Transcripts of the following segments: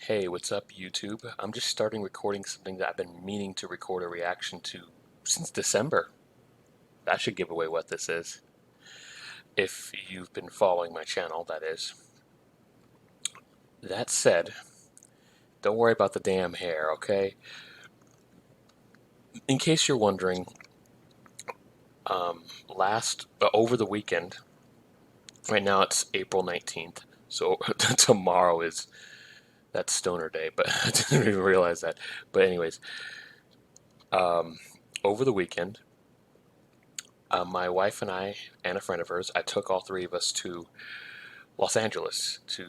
Hey, what's up, YouTube? I'm just starting recording something that I've been meaning to record a reaction to since December. That should give away what this is. If you've been following my channel, that is. That said, don't worry about the damn hair, okay? In case you're wondering, over the weekend, right now it's April 19th, so tomorrow is that stoner day, but I didn't even realize that. But anyways, um, over the weekend, my wife and I, and a friend of hers, I took all three of us to Los Angeles to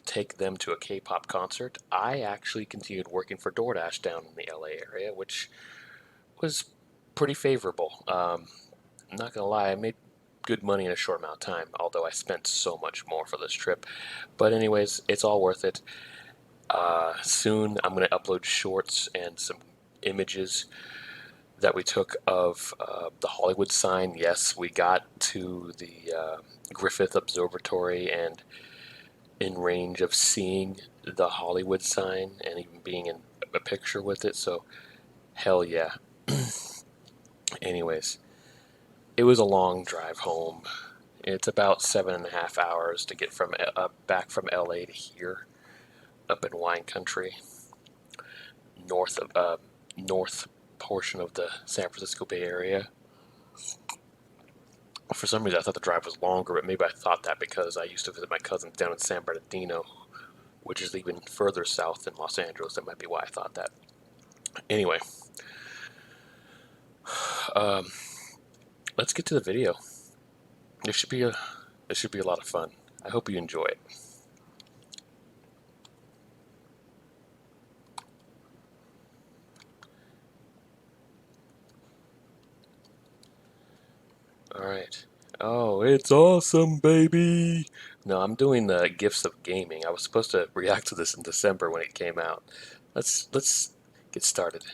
take them to a K-pop concert. I actually continued working for DoorDash down in the LA area, which was pretty favorable. I'm not gonna lie, I made good money in a short amount of time, although I spent so much more for this trip. But anyways, it's all worth it. Soon I'm gonna upload shorts and some images that we took of the Hollywood sign. Yes, we got to the Griffith Observatory and in range of seeing the Hollywood sign and even being in a picture with it, so hell yeah. Anyways, it was a long drive home. It's about 7.5 hours to get from back from LA to here, up in wine country, north portion of the San Francisco Bay Area. For some reason, I thought the drive was longer, but maybe I thought that because I used to visit my cousins down in San Bernardino, which is even further south than Los Angeles. That might be why I thought that. Anyway, um, let's get to the video. This should be a lot of fun. I hope you enjoy it. All right. Oh, it's awesome, baby. No, I'm doing the gifts of gaming. I was supposed to react to this in December when it came out. Let's get started.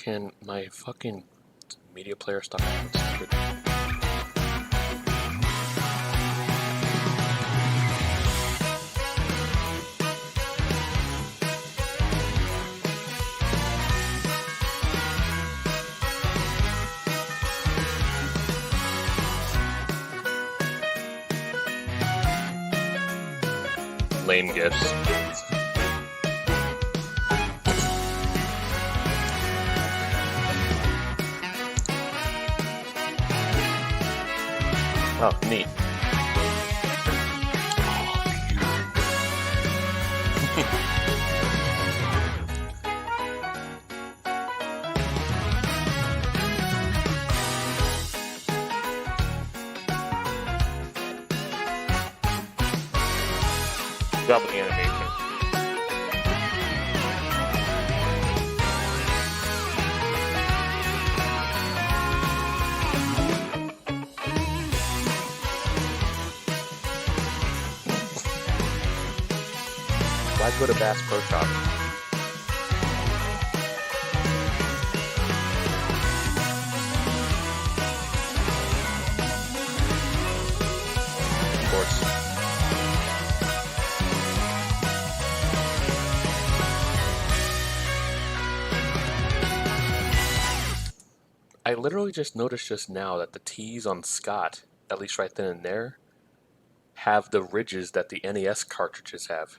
Can my fucking media player stop acting stupid? Lame gifts. Oh, neat. Good job with the animation. Why go to Bass Pro Shop? Of course. I literally just noticed just now that the T's on Scott, at least right then and there, have the ridges that the NES cartridges have.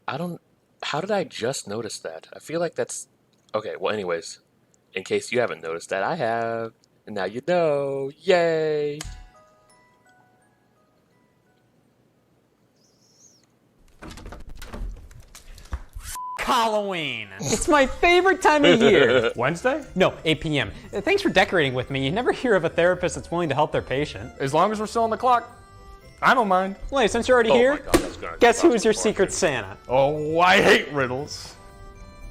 I don't. How did I just notice that? I feel like that's Okay, well, anyways, in case you haven't noticed that, I have, and now you know. Yay! Halloween. It's my favorite time of year. Wednesday? No, 8 p.m. Thanks for decorating with me. You never hear of a therapist that's willing to help their patient. As long as we're still on the clock, I don't mind. Wait, since you're already Oh here, my God, that's gonna guess who cost is your me secret fortune. Santa? Oh, I hate riddles.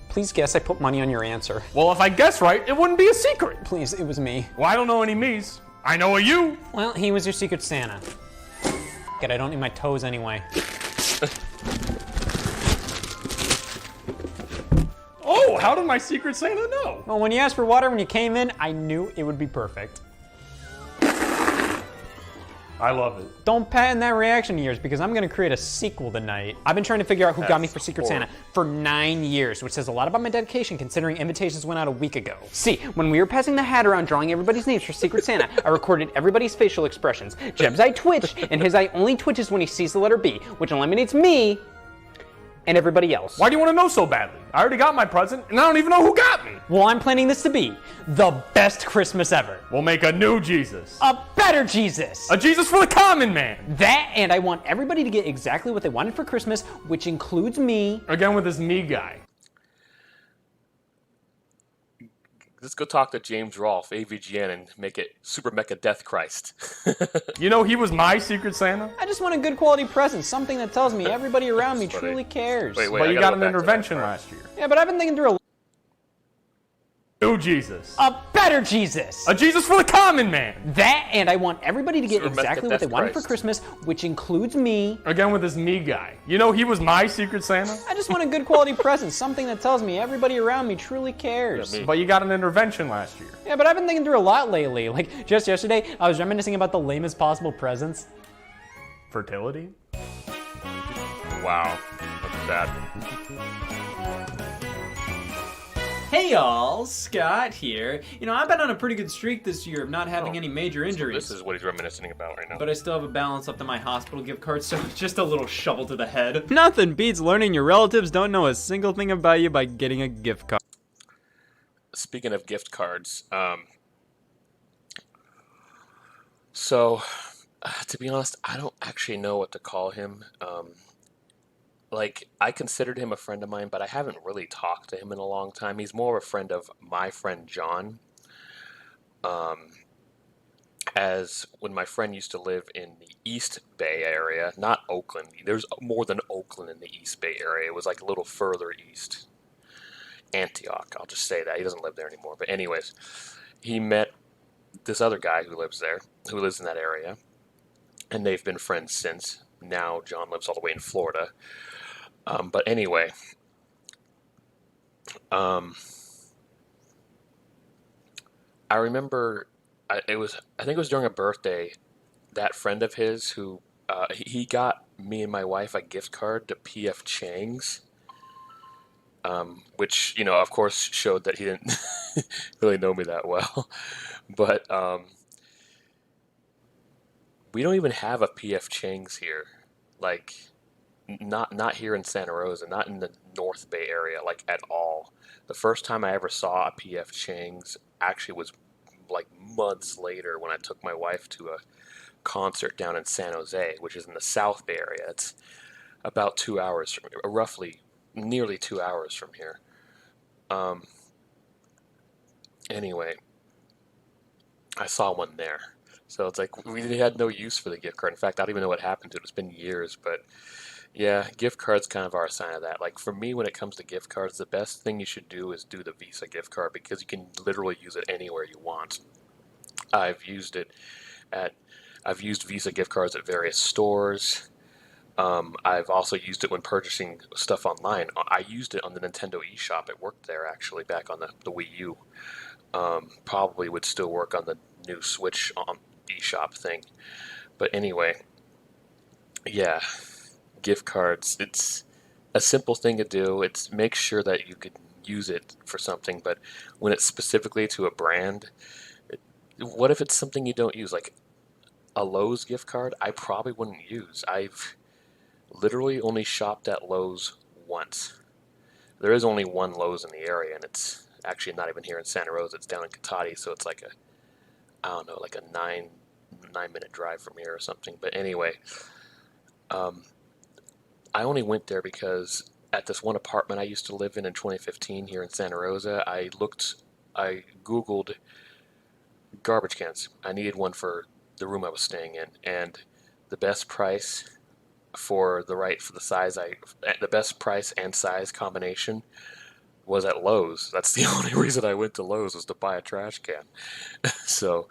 Please guess I put money on your answer. Well, if I guess right, it wouldn't be a secret. Please, it was me. Well, I don't know any me's. I know a you. Well, he was your secret Santa. Good, I don't need my toes anyway. Oh, how did my secret Santa know? Well, when you asked for water when you came in, I knew it would be perfect. I love it. Don't patent that reaction of yours because I'm gonna create a sequel tonight. I've been trying to figure out who got me for Secret Santa for 9 years, which says a lot about my dedication considering invitations went out a week ago. See, when we were passing the hat around drawing everybody's names for Secret Santa, I recorded everybody's facial expressions. Jeb's eye twitched, and his eye only twitches when he sees the letter B, which eliminates me and everybody else. Why do you want to know so badly? I already got my present, and I don't even know who got me. Well, I'm planning this to be the best Christmas ever. We'll make a new Jesus. A better Jesus. A Jesus for the common man. That, and I want everybody to get exactly what they wanted for Christmas, which includes me. Again with this me guy. Let's go talk to James Rolfe, AVGN, and make it Super Mecha Death Christ. You know, he was my secret Santa. I just want a good quality present, something that tells me everybody around me That's funny. truly cares. Wait, But I you gotta got go an back to that intervention part. last year. Yeah, but I've been thinking through New Jesus. a better Jesus. A Jesus for the common man. That, and I want everybody to get Super exactly Mecha what they Death wanted for Christ. Christmas, which includes me. Again with this me guy. You know, he was my secret Santa. I just want a good quality present, something that tells me everybody around me truly cares. Yeah, me. But you got an intervention last year. Yeah, but I've been thinking through a lot lately. Like, just yesterday, I was reminiscing about the lamest possible presents. Fertility? Wow, that's sad. Hey y'all, Scott here. You know, I've been on a pretty good streak this year of not having any major injuries. This is what he's reminiscing about right now. But I still have a balance left on my hospital gift card, so it's just a little shovel to the head. Nothing beats learning your relatives don't know a single thing about you by getting a gift card. Speaking of gift cards, so to be honest, I don't actually know what to call him. Like, I considered him a friend of mine, but I haven't really talked to him in a long time. He's more of a friend of my friend John. As when my friend used to live in the East Bay area, not Oakland. There's more than Oakland in the East Bay area. It was like a little further east. Antioch, I'll just say that. He doesn't live there anymore. But anyways, he met this other guy who lives there, who lives in that area. And they've been friends since. Now John lives all the way in Florida. But anyway, I remember I think it was during a birthday, that friend of his who he got me and my wife a gift card to PF Chang's, which, you know, of course showed that he didn't really know me that well. But we don't even have a PF Chang's here. Like, not here in Santa Rosa, not in the North Bay area, like, at all. The first time I ever saw a PF Chang's actually was like months later when I took my wife to a concert down in San Jose, which is in the South Bay area. It's about 2 hours from here, roughly nearly 2 hours from here. Anyway, I saw one there. So it's like we had no use for the gift card. In fact, I don't even know what happened to it. It's been years, but yeah, gift cards kind of are a sign of that. Like, for me, when it comes to gift cards, the best thing you should do is do the Visa gift card because you can literally use it anywhere you want. I've used Visa gift cards at various stores. I've also used it when purchasing stuff online. I used it on the Nintendo eShop. It worked there, actually, back on the Wii U. Probably would still work on the new Switch eShop thing. But anyway, yeah, gift cards, it's a simple thing to do. It's make sure that you could use it for something, but when it's specifically to a brand, what if it's something you don't use? Like a Lowe's gift card, I probably wouldn't use. I've literally only shopped at Lowe's once. There is only one Lowe's in the area, and Actually, not even here in Santa Rosa. It's down in Cotati, so it's like I don't know, like a 9-minute drive from here or something. But anyway, I only went there because at this one apartment I used to live in 2015 here in Santa Rosa, I Googled garbage cans. I needed one for the room I was staying in, and the best price the best price and size combination was at Lowe's. That's the only reason I went to Lowe's, was to buy a trash can. So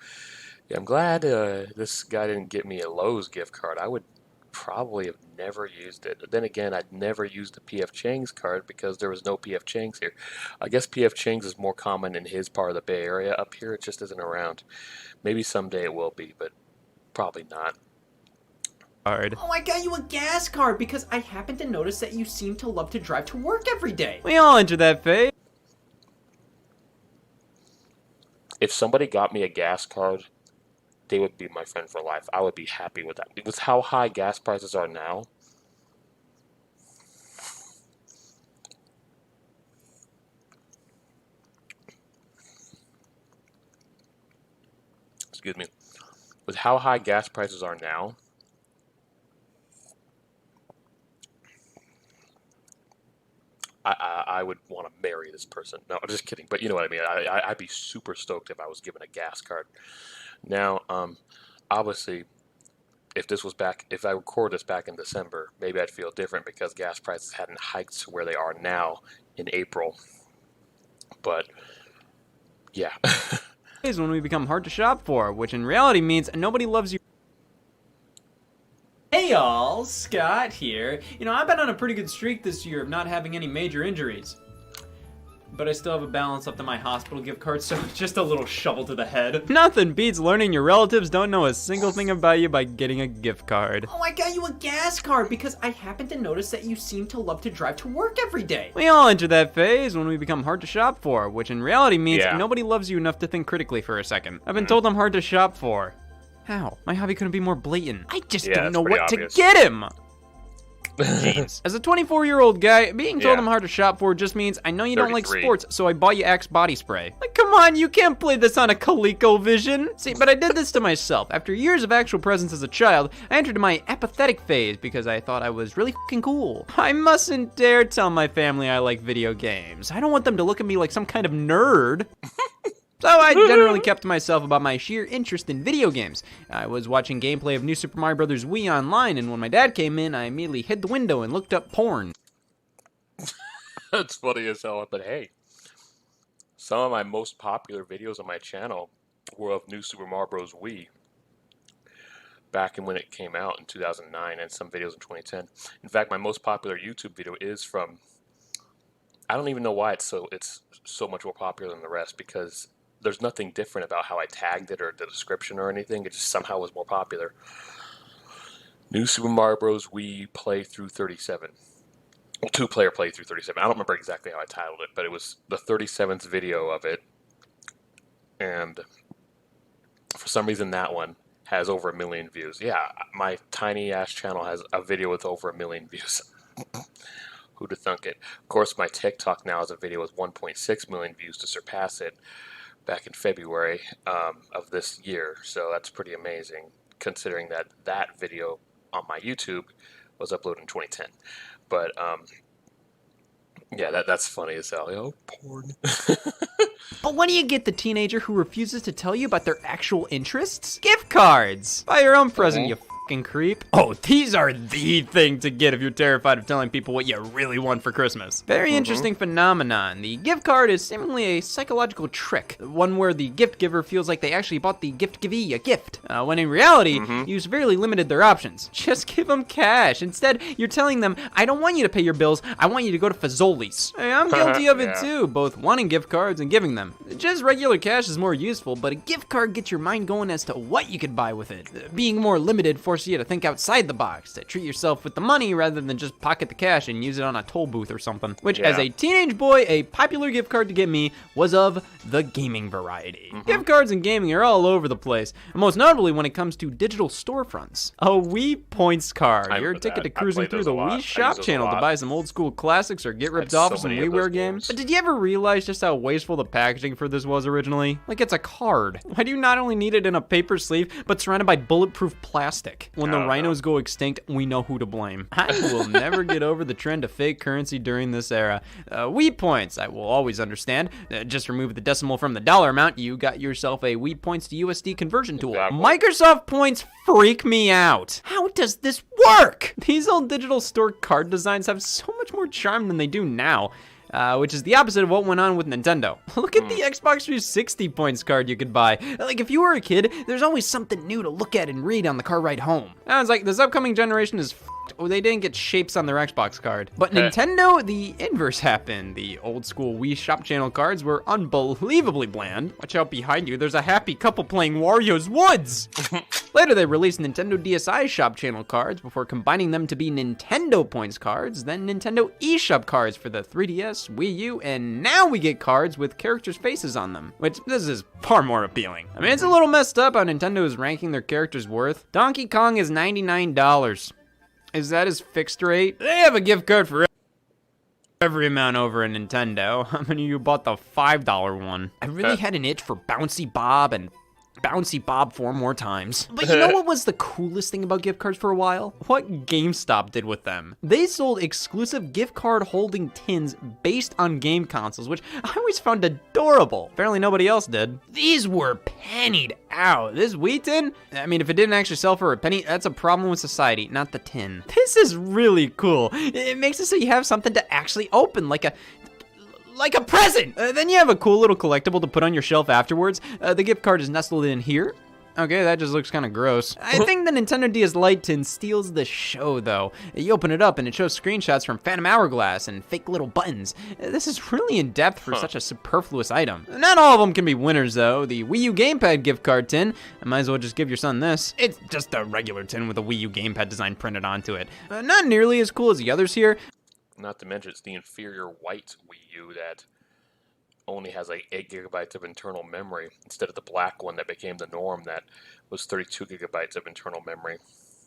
yeah, I'm glad this guy didn't get me a Lowe's gift card. I would probably have never used it. But then again, I'd never used a PF Chang's card because there was no PF Chang's here. I guess PF Chang's is more common in his part of the Bay Area. Up here, it just isn't around. Maybe someday it will be, but probably not. Oh, I got you a gas card because I happen to notice that you seem to love to drive to work every day. We all enter that phase. If somebody got me a gas card, they would be my friend for life. I would be happy with that. With how high gas prices are now, excuse me, with how high gas prices are now, I would want to marry this person. No, I'm just kidding. But you know what I mean. I'd be super stoked if I was given a gas card. Now, obviously, if I record this back in December, maybe I'd feel different because gas prices hadn't hiked to where they are now in April. But yeah. Is when we become hard to shop for, which in reality means nobody loves you. Hey y'all, Scott here. You know, I've been on a pretty good streak this year of not having any major injuries. But I still have a balance up to my hospital gift card, so it's just a little shovel to the head. Nothing beats learning your relatives don't know a single thing about you by getting a gift card. Oh, I got you a gas card because I happen to notice that you seem to love to drive to work every day. We all enter that phase when we become hard to shop for, which in reality means Yeah. nobody loves you enough to think critically for a second. I've been told I'm hard to shop for. How? My hobby couldn't be more blatant. I just Yeah, don't that's know pretty what obvious. to get him! Jeez. As a 24-year-old guy, being told Yeah. I'm hard to shop for just means I know you don't like 33. sports, so I bought you Axe body spray. Like, come on, you can't play this on a ColecoVision. See, but I did this to myself. After years of actual presence as a child, I entered my apathetic phase because I thought I was really fucking cool. I mustn't dare tell my family I like video games. I don't want them to look at me like some kind of nerd. So I generally kept to myself about my sheer interest in video games. I was watching gameplay of New Super Mario Bros. Wii online, and when my dad came in, I immediately hid the window and looked up porn. That's funny as hell, but hey, some of my most popular videos on my channel were of New Super Mario Bros. Wii back in when it came out in 2009, and some videos in 2010. In fact, my most popular YouTube video is from, I don't even know why it's so much more popular than the rest, because there's nothing different about how I tagged it or the description or anything. It just somehow was more popular. New Super Mario Bros. Wii Playthrough 37. Well, two-player Playthrough 37. I don't remember exactly how I titled it, but it was the 37th video of it. And for some reason, that one has over 1 million views. Yeah, my tiny-ass channel has a video with over 1 million views. Who'd have thunk it? Of course, my TikTok now has a video with 1.6 million views to surpass it back in February of this year. So that's pretty amazing, considering that that video on my YouTube was uploaded in 2010. But yeah, that's funny as hell. Oh, porn. But when do you get the teenager who refuses to tell you about their actual interests? Gift cards! Buy your own present, you fucking creep. Oh, these are the thing to get if you're terrified of telling people what you really want for Christmas. Very interesting phenomenon. The gift card is seemingly a psychological trick, one where the gift giver feels like they actually bought the gift givee a gift, when in reality, you severely limited their options. Just give them cash. Instead, you're telling them, I don't want you to pay your bills, I want you to go to Fazoli's. Hey, I'm guilty of it too, both wanting gift cards and giving them. Just regular cash is more useful, but a gift card gets your mind going as to what you could buy with it. Being more limited forces forces you to think outside the box, to treat yourself with the money rather than just pocket the cash and use it on a toll booth or something. Which, as a teenage boy, a popular gift card to get me was of the gaming variety. Gift cards and gaming are all over the place, most notably when it comes to digital storefronts. A Wii Points card, your ticket to cruising through the Wii Shop channel to buy some old school classics or get ripped off of some WiiWare games. But did you ever realize just how wasteful the packaging for this was originally? Like, it's a card. Why do you not only need it in a paper sleeve, but surrounded by bulletproof plastic? When the rhinos go extinct, we know who to blame. I will never get over the trend of fake currency during this era. Wii Points, I will always understand. Just remove the decimal from the dollar amount, you got yourself a Wii Points to USD conversion tool. Microsoft Points freak me out. How does this work? These old digital store card designs have so much more charm than they do now. Which is the opposite of what went on with Nintendo. Look at the Xbox 360 points card you could buy. Like, if you were a kid, there's always something new to look at and read on the car ride home. I was like, this upcoming generation is oh, they didn't get shapes on their Xbox card. But Nintendo, the inverse happened. The old school Wii Shop Channel cards were unbelievably bland. Watch out behind you, there's a happy couple playing Wario's Woods. Later, they released Nintendo DSi Shop Channel cards before combining them to be Nintendo Points cards, then Nintendo eShop cards for the 3DS, Wii U, and now we get cards with characters' faces on them, which this is far more appealing. I mean, it's a little messed up how Nintendo is ranking their characters' worth. Donkey Kong is $99. Is that his fixed rate? They have a gift card for every amount over in Nintendo. How many of you bought the $5 one? I really had an itch for Bouncy Bob and Bouncy Bob 4 more times. But you know what was the coolest thing about gift cards for a while? What GameStop did with them. They sold exclusive gift card holding tins based on game consoles, which I always found adorable. Apparently nobody else did. These were pennied out. This Wii tin, I mean, if it didn't actually sell for a penny, that's a problem with society, not the tin. This is really cool. It makes it so you have something to actually open, like a present! Then you have a cool little collectible to put on your shelf afterwards. The gift card is nestled in here. Okay, that just looks kind of gross. I think the Nintendo DS Lite tin steals the show, though. You open it up and it shows screenshots from Phantom Hourglass and fake little buttons. This is really in depth for such a superfluous item. Not all of them can be winners, though. The Wii U gamepad gift card tin, I might as well just give your son this. It's just a regular tin with a Wii U gamepad design printed onto it. Not nearly as cool as the others here. Not to mention, it's the inferior white Wii U that only has like 8 gigabytes of internal memory instead of the black one that became the norm that was 32 gigabytes of internal memory.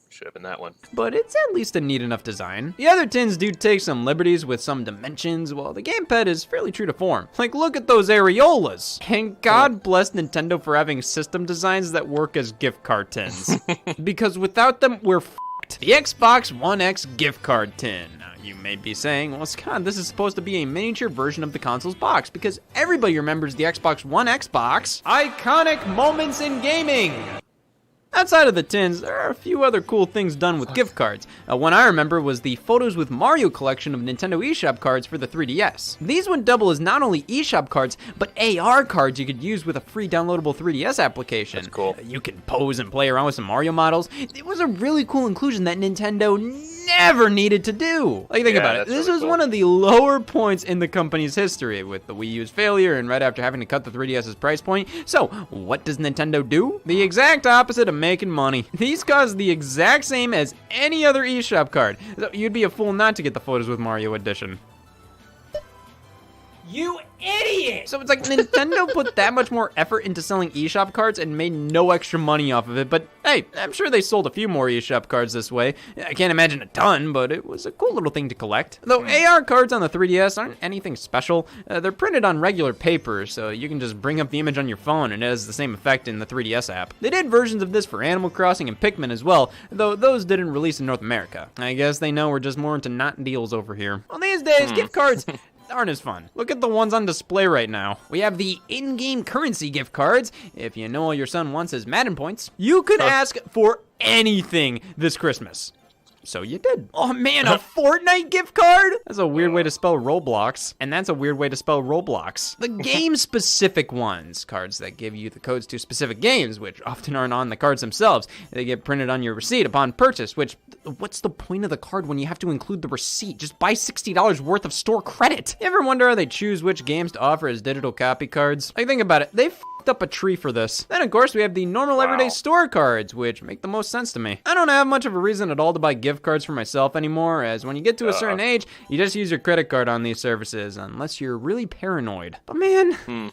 Should have been that one. But it's at least a neat enough design. The other tins do take some liberties with some dimensions, while the gamepad is fairly true to form. Like, look at those areolas. And God bless Nintendo for having system designs that work as gift card tins. Because without them, we're f***ed. The Xbox One X gift card tin. You may be saying, well, Scott, this is supposed to be a miniature version of the console's box because everybody remembers the Xbox One X box. Iconic moments in gaming. Outside of the tins, there are a few other cool things done with gift cards. One I remember was the Photos with Mario collection of Nintendo eShop cards for the 3DS. These would double as not only eShop cards, but AR cards you could use with a free downloadable 3DS application. That's cool. You can pose and play around with some Mario models. It was a really cool inclusion that Nintendo never needed to do. Like, think about it. This was one of the lower points in the company's history with the Wii U's failure and right after having to cut the 3DS's price point. So, what does Nintendo do? The exact opposite of making money. These cost the exact same as any other eShop card. So, you'd be a fool not to get the Photos with Mario edition. You idiot! So it's like Nintendo put that much more effort into selling eShop cards and made no extra money off of it, but hey, I'm sure they sold a few more eShop cards this way. I can't imagine a ton, but it was a cool little thing to collect. Though AR cards on the 3DS aren't anything special. They're printed on regular paper, so you can just bring up the image on your phone and it has the same effect in the 3DS app. They did versions of this for Animal Crossing and Pikmin as well, though those didn't release in North America. I guess they know we're just more into not deals over here. Well, these days, gift cards aren't as fun. Look at the ones on display right now. We have the in-game currency gift cards. If you know all your son wants his Madden points, you could ask for anything this Christmas. So you did. Oh man, a Fortnite gift card? That's a weird way to spell Roblox. And that's a weird way to spell Roblox. The game-specific ones, cards that give you the codes to specific games, which often aren't on the cards themselves. They get printed on your receipt upon purchase, which, what's the point of the card when you have to include the receipt? Just buy $60 worth of store credit. You ever wonder how they choose which games to offer as digital copy cards? Like, think about it. They chalked up a tree for this. Then, of course, we have the normal everyday store cards, which make the most sense to me. I don't have much of a reason at all to buy gift cards for myself anymore, as when you get to a certain age, you just use your credit card on these services, unless you're really paranoid. But man...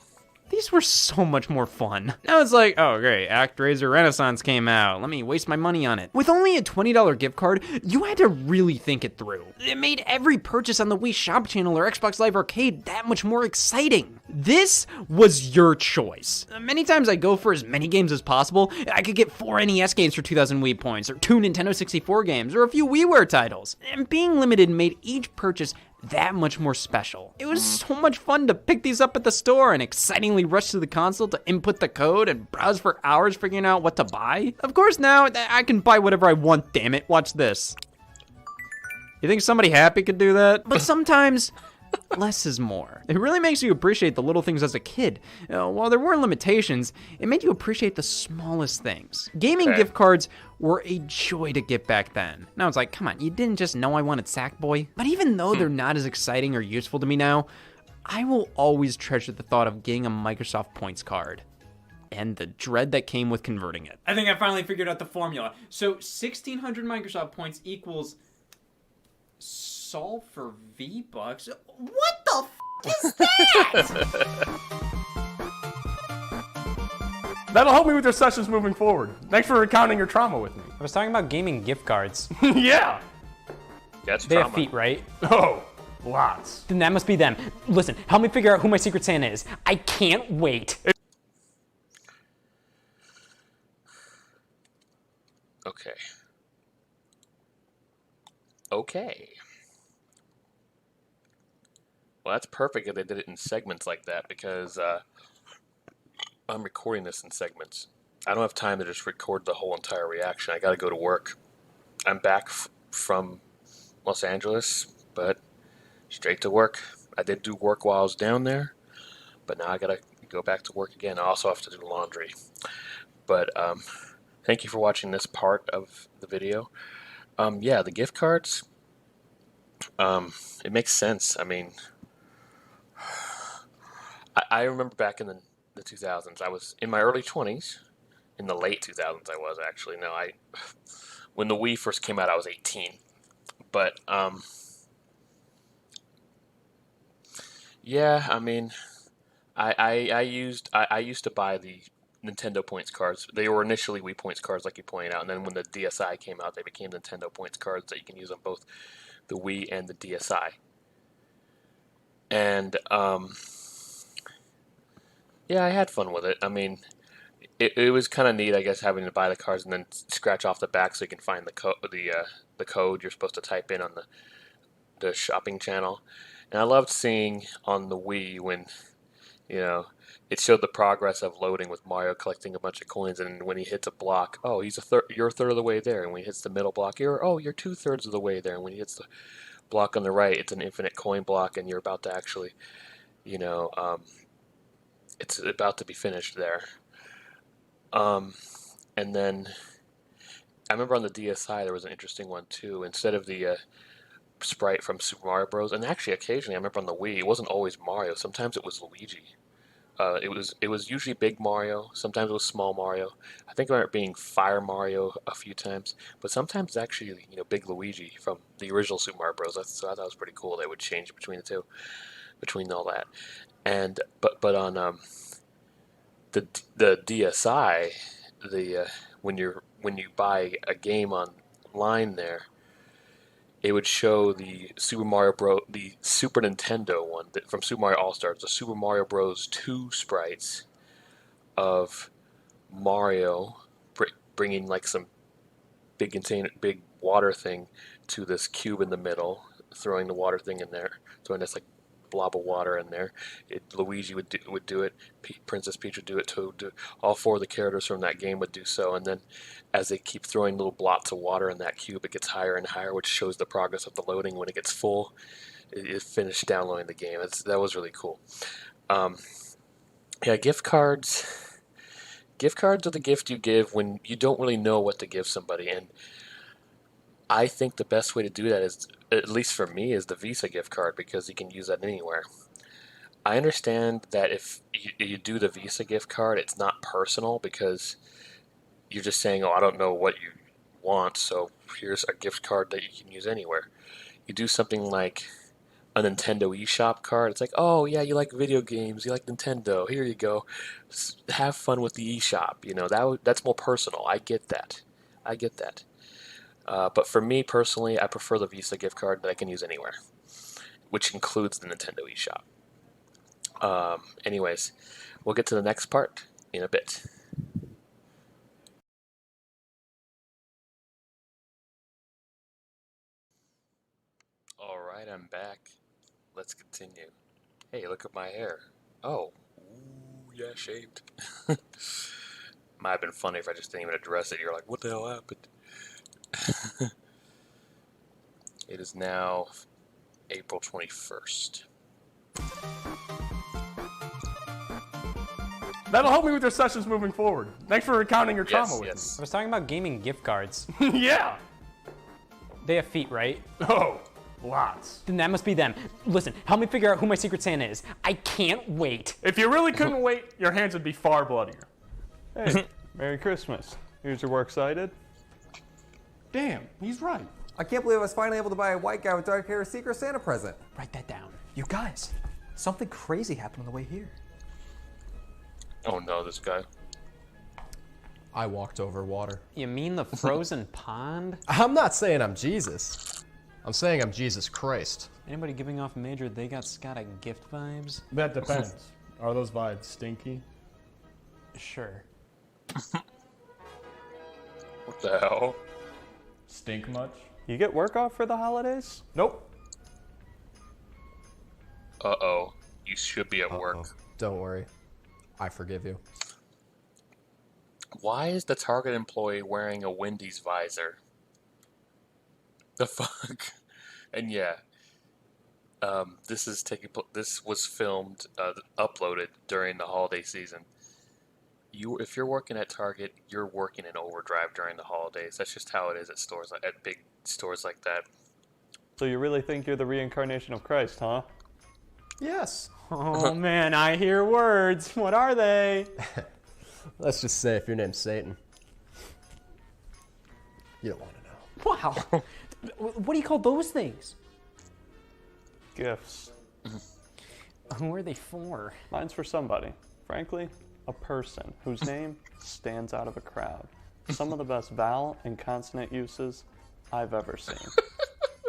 These were so much more fun. Now it's like, oh great, ActRaiser Renaissance came out. Let me waste my money on it. With only a $20 gift card, you had to really think it through. It made every purchase on the Wii Shop channel or Xbox Live Arcade that much more exciting. This was your choice. Many times I go for as many games as possible. I could get 4 NES games for 2,000 Wii points, or 2 Nintendo 64 games, or a few WiiWare titles. And being limited made each purchase that much more special. It was so much fun to pick these up at the store and excitingly rush to the console to input the code and browse for hours figuring out what to buy. Of course now, I can buy whatever I want, damn it. Watch this. You think somebody happy could do that? But sometimes... less is more. It really makes you appreciate the little things as a kid. While there were limitations, it made you appreciate the smallest things. Gaming gift cards were a joy to get back then. Now it's like, come on, you didn't just know I wanted Sackboy? But even though they're not as exciting or useful to me now, I will always treasure the thought of getting a Microsoft Points card. And the dread that came with converting it. I think I finally figured out the formula. So 1,600 Microsoft points equals... solve for V-Bucks? What the f*** is that? That'll help me with your sessions moving forward. Thanks for recounting your trauma with me. I was talking about gaming gift cards. Yeah. That's They trauma. have feet, right? Oh, lots. Then that must be them. Listen, help me figure out who my Secret Santa is. I can't wait. Okay. Okay. Well, that's perfect if they did it in segments like that, because I'm recording this in segments. I don't have time to just record the whole entire reaction. I gotta go to work. I'm back from Los Angeles, but straight to work. I did do work while I was down there, but now I gotta go back to work again. I also have to do laundry. But thank you for watching this part of the video. Yeah, the gift cards, it makes sense. I mean, I remember back in the 2000s, I was in my early 20s. In the late 2000s, I was actually. No, when the Wii first came out, I was 18. But, yeah, I mean, I used to buy the Nintendo points cards. They were initially Wii points cards, like you pointed out, and then when the DSi came out, they became Nintendo points cards that you can use on both the Wii and the DSi. And yeah, I had fun with it. I mean, it was kind of neat, I guess, having to buy the cards and then scratch off the back so you can find the code you're supposed to type in on the shopping channel. And I loved seeing on the Wii when, you know, it showed the progress of loading with Mario collecting a bunch of coins, and when he hits a block, oh, you're a third of the way there, and when he hits the middle block, you're 2/3 of the way there, and when he hits the block on the right, it's an infinite coin block, and you're about to actually, you know, it's about to be finished there. And then I remember on the DSi there was an interesting one too. Instead of the sprite from Super Mario Bros. And actually occasionally I remember on the Wii it wasn't always Mario. Sometimes it was Luigi. It was usually Big Mario. Sometimes it was Small Mario. I think I remember it being Fire Mario a few times. But sometimes it's actually, you know, Big Luigi from the original Super Mario Bros. So I thought it was pretty cool. They would change between the two, between all that. And but on the DSi, when you buy a game online there, it would show the the Super Nintendo one from Super Mario All Stars, the Super Mario Bros. 2 sprites of Mario bringing like some big water thing to this cube in the middle, throwing the water thing in there, throwing this like blob of water in there. Luigi would do it. Princess Peach would do it too. All 4 of the characters from that game would do so. And then, as they keep throwing little blots of water in that cube, it gets higher and higher, which shows the progress of the loading. When it gets full, it finished downloading the game. That was really cool. Yeah, gift cards. Gift cards are the gift you give when you don't really know what to give somebody, and I think the best way to do that is, at least for me, is the Visa gift card, because you can use that anywhere. I understand that if you do the Visa gift card, it's not personal because you're just saying, oh, I don't know what you want, so here's a gift card that you can use anywhere. You do something like a Nintendo eShop card. It's like, oh yeah, you like video games, you like Nintendo. Here you go. Have fun with the eShop. That's more personal. I get that. I get that. But for me personally, I prefer the Visa gift card that I can use anywhere, which includes the Nintendo eShop. Anyways, we'll get to the next part in a bit. All right, I'm back. Let's continue. Hey, look at my hair. Oh, ooh, yeah, shaved. Might have been funny if I just didn't even address it. You're like, what the hell happened? It is now April 21st. That'll help me with your sessions moving forward. Thanks for recounting your trauma with I was talking about gaming gift cards. me. Yeah. They have feet, right? Oh, lots. Then that must be them. Listen, help me figure out who my Secret Santa is. I can't wait. If you really couldn't wait, your hands would be far bloodier. Hey, Merry Christmas. Here's your work cited. Damn, he's right. I can't believe I was finally able to buy a white guy with dark hair a Secret Santa present. Write that down. You guys, something crazy happened on the way here. Oh no, this guy. I walked over water. You mean the frozen pond? I'm not saying I'm Jesus. I'm saying I'm Jesus Christ. Anybody giving off major they got Scott gift vibes? That depends. Are those vibes stinky? Sure. What the hell? Stink much? You get work off for the holidays? Nope. Uh-oh. You should be at work. Don't worry. I forgive you. Why is the Target employee wearing a Wendy's visor? The fuck? And yeah, this was filmed, uploaded during the holiday season. If you're working at Target, you're working in overdrive during the holidays. That's just how it is at stores, at big stores like that. So you really think you're the reincarnation of Christ, huh? Yes. Oh man, I hear words. What are they? Let's just say if your name's Satan. You don't want to know. Wow. What do you call those things? Gifts. Who are they for? Mine's for somebody. Frankly, a person whose name stands out of a crowd. Some of the best vowel and consonant uses I've ever seen.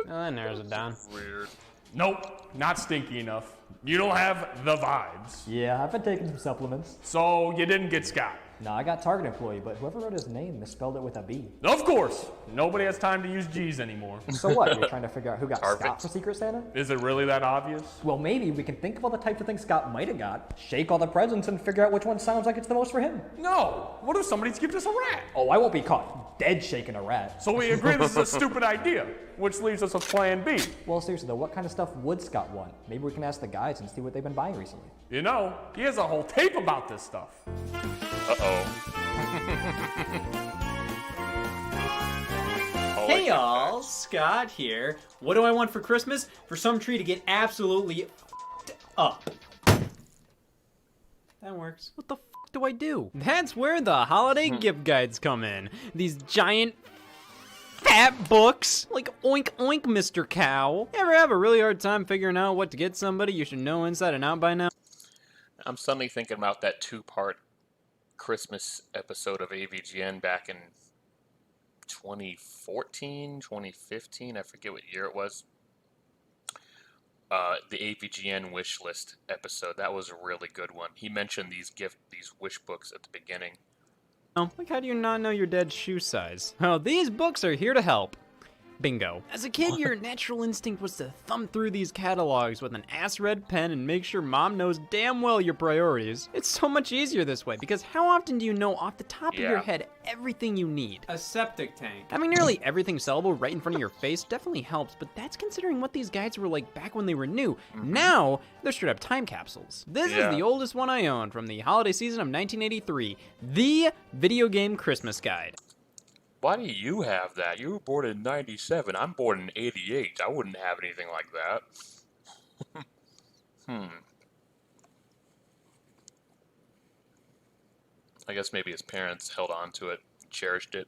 Oh, that narrows it down. Weird. Nope, not stinky enough. You don't have the vibes. Yeah, I've been taking some supplements. So you didn't get Scott. Nah, I got Target employee, but whoever wrote his name misspelled it with a B. Of course. Nobody has time to use G's anymore. So what? You're trying to figure out who got Target. Scott for Secret Santa? Is it really that obvious? Well, maybe we can think of all the types of things Scott might have got, shake all the presents, and figure out which one sounds like it's the most for him. No. What if somebody's giving us a rat? Oh, I won't be caught dead shaking a rat. So we agree this is a stupid idea, which leaves us with plan B. Well, seriously though, what kind of stuff would Scott want? Maybe we can ask the guys and see what they've been buying recently. You know, he has a whole tape about this stuff. Uh-oh. Hey y'all, Scott here. What do I want for Christmas? For some tree to get absolutely f***ed up. That works. What the f do I do? That's where the holiday gift guides come in. These giant fat books. Like oink oink, Mr. Cow. Ever have a really hard time figuring out what to get somebody you should know inside and out by now? I'm suddenly thinking about that two-part Christmas episode of AVGN back in 2014, 2015, I forget what year it was. The AVGN wish list episode, that was a really good one. He mentioned these wish books at the beginning. Oh, like how do you not know your dad's shoe size? Oh, these books are here to help. Bingo. As a kid, your natural instinct was to thumb through these catalogs with an ass-red pen and make sure mom knows damn well your priorities. It's so much easier this way, because how often do you know off the top of your head everything you need? A septic tank. Having nearly everything sellable right in front of your face definitely helps, but that's considering what these guides were like back when they were new. Now, they're straight up time capsules. This is the oldest one I own from the holiday season of 1983, the Video Game Christmas Guide. Why do you have that? You were born in 97. I'm born in 88. I wouldn't have anything like that. I guess maybe his parents held on to it, cherished it.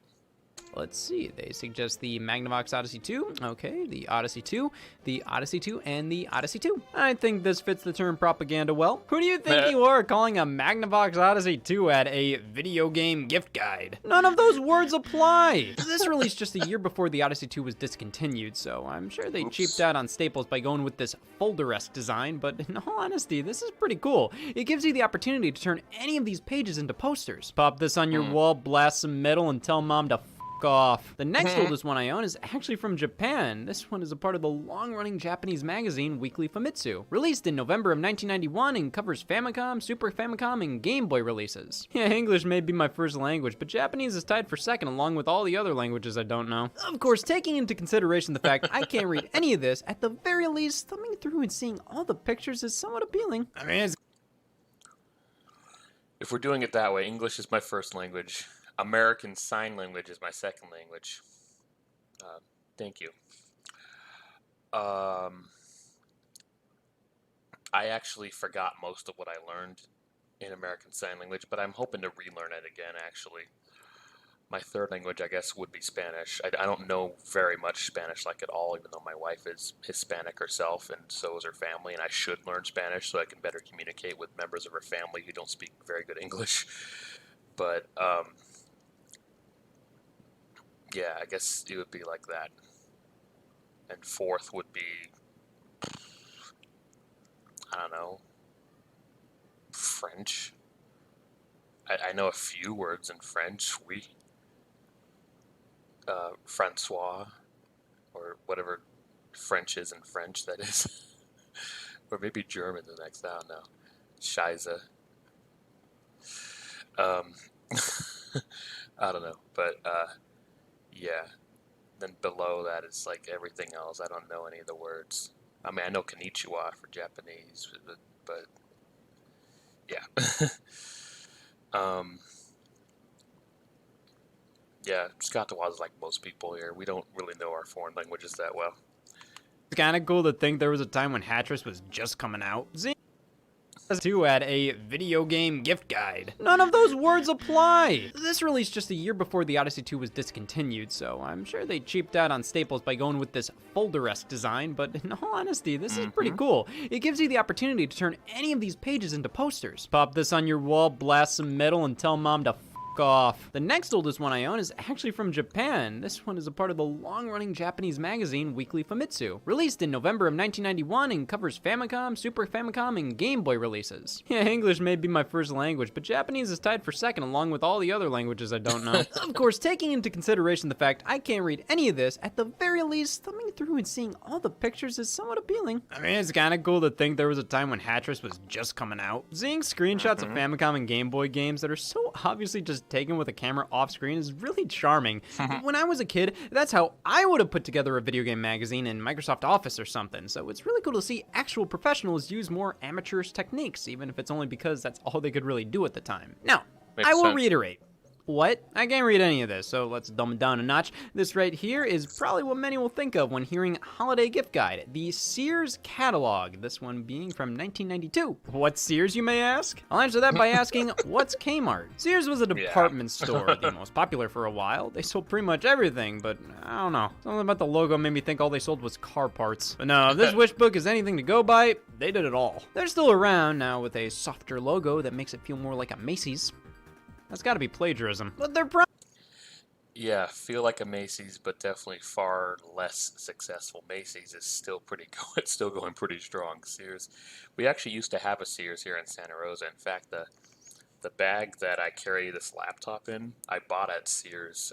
Let's see. They suggest the Magnavox Odyssey 2. Okay, the Odyssey 2, the Odyssey 2, and the Odyssey 2. I think this fits the term propaganda well. Who do you think you are calling a Magnavox Odyssey 2 at a video game gift guide? None of those words apply. This released just a year before the Odyssey 2 was discontinued, so I'm sure they cheaped out on staples by going with this folder-esque design, but in all honesty, this is pretty cool. It gives you the opportunity to turn any of these pages into posters. Pop this on your wall, blast some metal, and tell mom to off. The next oldest one I own is actually from Japan. This one is a part of the long-running Japanese magazine Weekly Famitsu. Released in November of 1991 and covers Famicom, Super Famicom, and Game Boy releases. Yeah, English may be my first language, but Japanese is tied for second along with all the other languages I don't know. Of course, taking into consideration the fact I can't read any of this, at the very least, thumbing through and seeing all the pictures is somewhat appealing. I mean, If we're doing it that way, English is my first language. American Sign Language is my second language. Thank you. I actually forgot most of what I learned in American Sign Language, but I'm hoping to relearn it again, actually. My third language, I guess, would be Spanish. I don't know very much Spanish, like at all, even though my wife is Hispanic herself, and so is her family, and I should learn Spanish so I can better communicate with members of her family who don't speak very good English. But, yeah, I guess it would be like that. And fourth would be, I don't know, French. I know a few words in French. Francois, or whatever French is in French, that is. Or maybe German the next, I don't know. Scheiße. I don't know, but, yeah. Then below that is like everything else. I don't know any of the words. I mean, I know konnichiwa for Japanese, but yeah. Yeah, Scott DeWaz is like most people here. We don't really know our foreign languages that well. It's kind of cool to think there was a time when Hattress was just coming out. To add a video game gift guide. None of those words apply. This released just a year before the Odyssey 2 was discontinued, so I'm sure they cheaped out on staples by going with this folder-esque design, but in all honesty, this is pretty cool. It gives you the opportunity to turn any of these pages into posters. Pop this on your wall, blast some metal, and tell mom to off. The next oldest one I own is actually from Japan. This one is a part of the long-running Japanese magazine Weekly Famitsu. Released in November of 1991 and covers Famicom, Super Famicom, and Game Boy releases. Yeah, English may be my first language, but Japanese is tied for second along with all the other languages I don't know. Of course, taking into consideration the fact I can't read any of this, at the very least, thumbing through and seeing all the pictures is somewhat appealing. I mean, it's kind of cool to think there was a time when Hattress was just coming out. Seeing screenshots of Famicom and Game Boy games that are so obviously just taken with a camera off screen is really charming. When I was a kid, that's how I would have put together a video game magazine in Microsoft Office or something, so it's really cool to see actual professionals use more amateurish techniques, even if it's only because that's all they could really do at the time. Now, I will reiterate. What? I can't read any of this, so let's dumb it down a notch. This right here is probably what many will think of when hearing holiday gift guide, the Sears catalog, this one being from 1992. What's Sears, you may ask? I'll answer that by asking, what's Kmart? Sears was a department store, the most popular for a while. They sold pretty much everything, but I don't know. Something about the logo made me think all they sold was car parts. But no, if this wish book is anything to go by, they did it all. They're still around now with a softer logo that makes it feel more like a Macy's. That's gotta be plagiarism. But they're Yeah, feel like a Macy's, but definitely far less successful. Macy's is still it's still going pretty strong. Sears, we actually used to have a Sears here in Santa Rosa. In fact, the bag that I carry this laptop in, I bought at Sears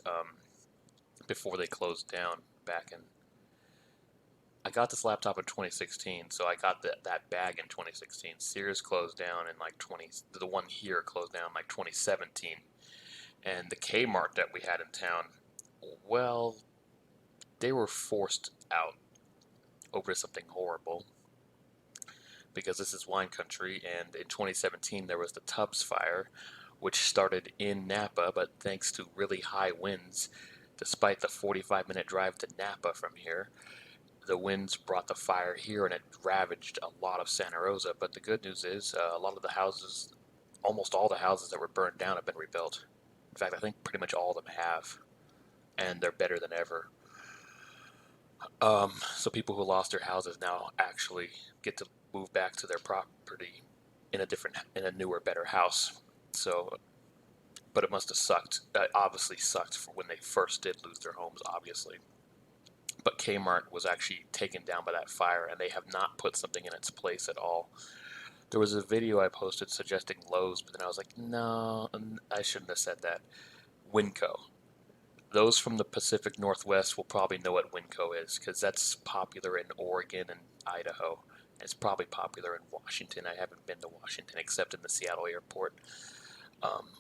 before they closed down back in. I got this laptop in 2016, so I got that bag in 2016. Sears closed down in like the one here closed down in like 2017. And the Kmart that we had in town, well, they were forced out over something horrible. Because this is wine country, and in 2017 there was the Tubbs fire, which started in Napa, but thanks to really high winds, despite the 45-minute drive to Napa from here, the winds brought the fire here and it ravaged a lot of Santa Rosa. But the good news is a lot of the houses almost all the houses that were burned down have been rebuilt. In fact, I think pretty much all of them have, and they're better than ever. So people who lost their houses now actually get to move back to their property in a newer, better house. So, but it must have sucked. It obviously sucked for when they first did lose their homes, obviously. But Kmart was actually taken down by that fire, and they have not put something in its place at all. There was a video I posted suggesting Lowe's, but then I was like, no, I shouldn't have said that. Winco. Those from the Pacific Northwest will probably know what Winco is, because that's popular in Oregon and Idaho. It's probably popular in Washington. I haven't been to Washington except in the Seattle airport.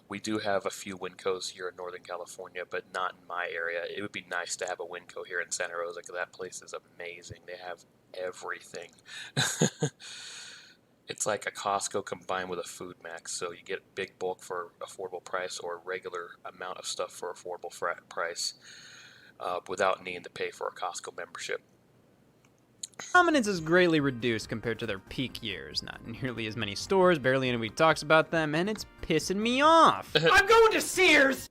We do have a few Wincos here in Northern California, but not in my area. It would be nice to have a Winco here in Santa Rosa, because that place is amazing. They have everything. It's like a Costco combined with a Food Max, so you get big bulk for affordable price or regular amount of stuff for affordable price without needing to pay for a Costco membership. Prominence is greatly reduced compared to their peak years. Not nearly as many stores, barely anybody talks about them, and it's pissing me off. I'm going to Sears!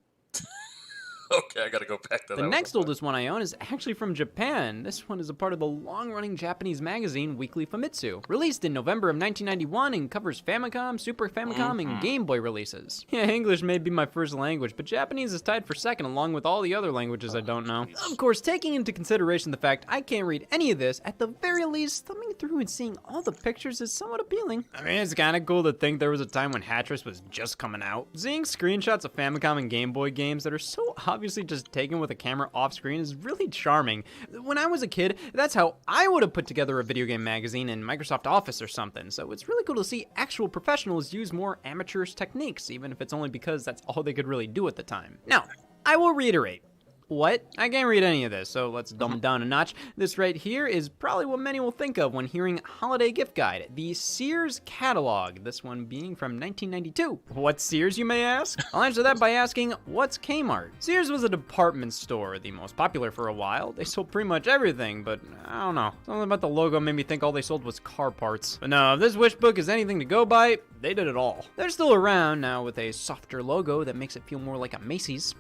Okay, I gotta go back to that. The next oldest one I own is actually from Japan. This one is a part of the long-running Japanese magazine Weekly Famitsu, released in November of 1991 and covers Famicom, Super Famicom, and Game Boy releases. Yeah, English may be my first language, but Japanese is tied for second along with all the other languages I don't know. Of course, taking into consideration the fact I can't read any of this, at the very least, thumbing through and seeing all the pictures is somewhat appealing. I mean, it's kinda cool to think there was a time when Hatris was just coming out. Seeing screenshots of Famicom and Game Boy games that are so obviously just taken with a camera off screen is really charming. When I was a kid, that's how I would have put together a video game magazine in Microsoft Office or something, so it's really cool to see actual professionals use more amateurish techniques, even if it's only because that's all they could really do at the time. Now, I will reiterate. What? I can't read any of this, so let's dumb it down a notch. This right here is probably what many will think of when hearing Holiday Gift Guide, the Sears catalog, this one being from 1992. What's Sears, you may ask? I'll answer that by asking, what's Kmart? Sears was a department store, the most popular for a while. They sold pretty much everything, but I don't know. Something about the logo made me think all they sold was car parts. But no, if this wish book is anything to go by, they did it all. They're still around now with a softer logo that makes it feel more like a Macy's.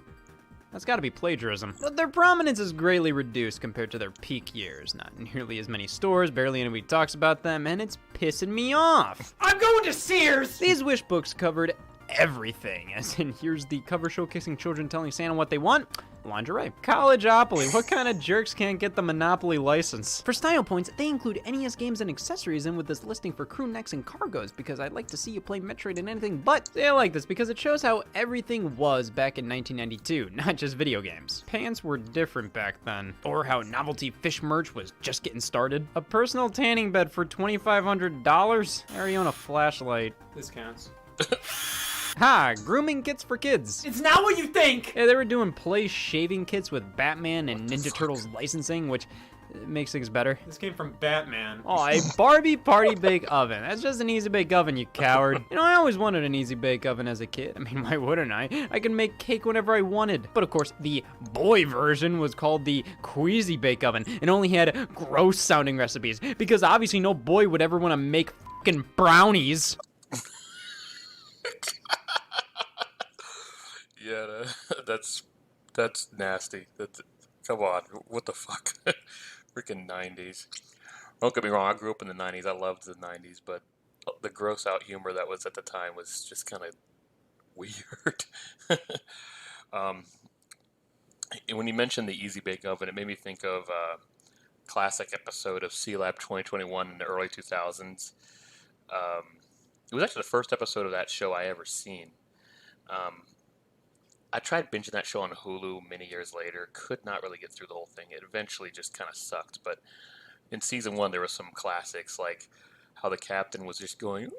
That's gotta be plagiarism. But their prominence is greatly reduced compared to their peak years. Not nearly as many stores, barely anybody talks about them, and it's pissing me off. I'm going to Sears! These wish books covered everything, as in here's the cover showcasing children telling Santa what they want. Lingerie. Collegeopoly. What kind of jerks can't get the Monopoly license? For style points, they include NES games and accessories in with this listing for crew necks and cargoes, because I'd like to see you play Metroid in anything but. I like this because it shows how everything was back in 1992, not just video games. Pants were different back then. Or how novelty fish merch was just getting started. A personal tanning bed for $2,500? I already own a flashlight. This counts. Ha! Grooming kits for kids. It's not what you think! Yeah, they were doing play shaving kits with Batman and Ninja Turtles licensing, which makes things better. This came from Batman. Oh, a Barbie party bake oven. That's just an easy bake oven, you coward. You know, I always wanted an easy bake oven as a kid. I mean, why wouldn't I? I could make cake whenever I wanted. But of course, the boy version was called the Queasy Bake Oven and only had gross sounding recipes, because obviously no boy would ever want to make fucking brownies. Yeah, that's nasty. Come on, what the fuck? Freaking 90s. Don't get me wrong, I grew up in the 90s. I loved the 90s, but the gross out humor that was at the time was just kind of weird. When you mentioned the Easy Bake Oven, it made me think of a classic episode of C-Lab 2021 in the early 2000s. It was actually the first episode of that show I ever seen. I tried binging that show on Hulu many years later. Could not really get through the whole thing. It eventually just kind of sucked. But in season 1, there were some classics, like how the captain was just going,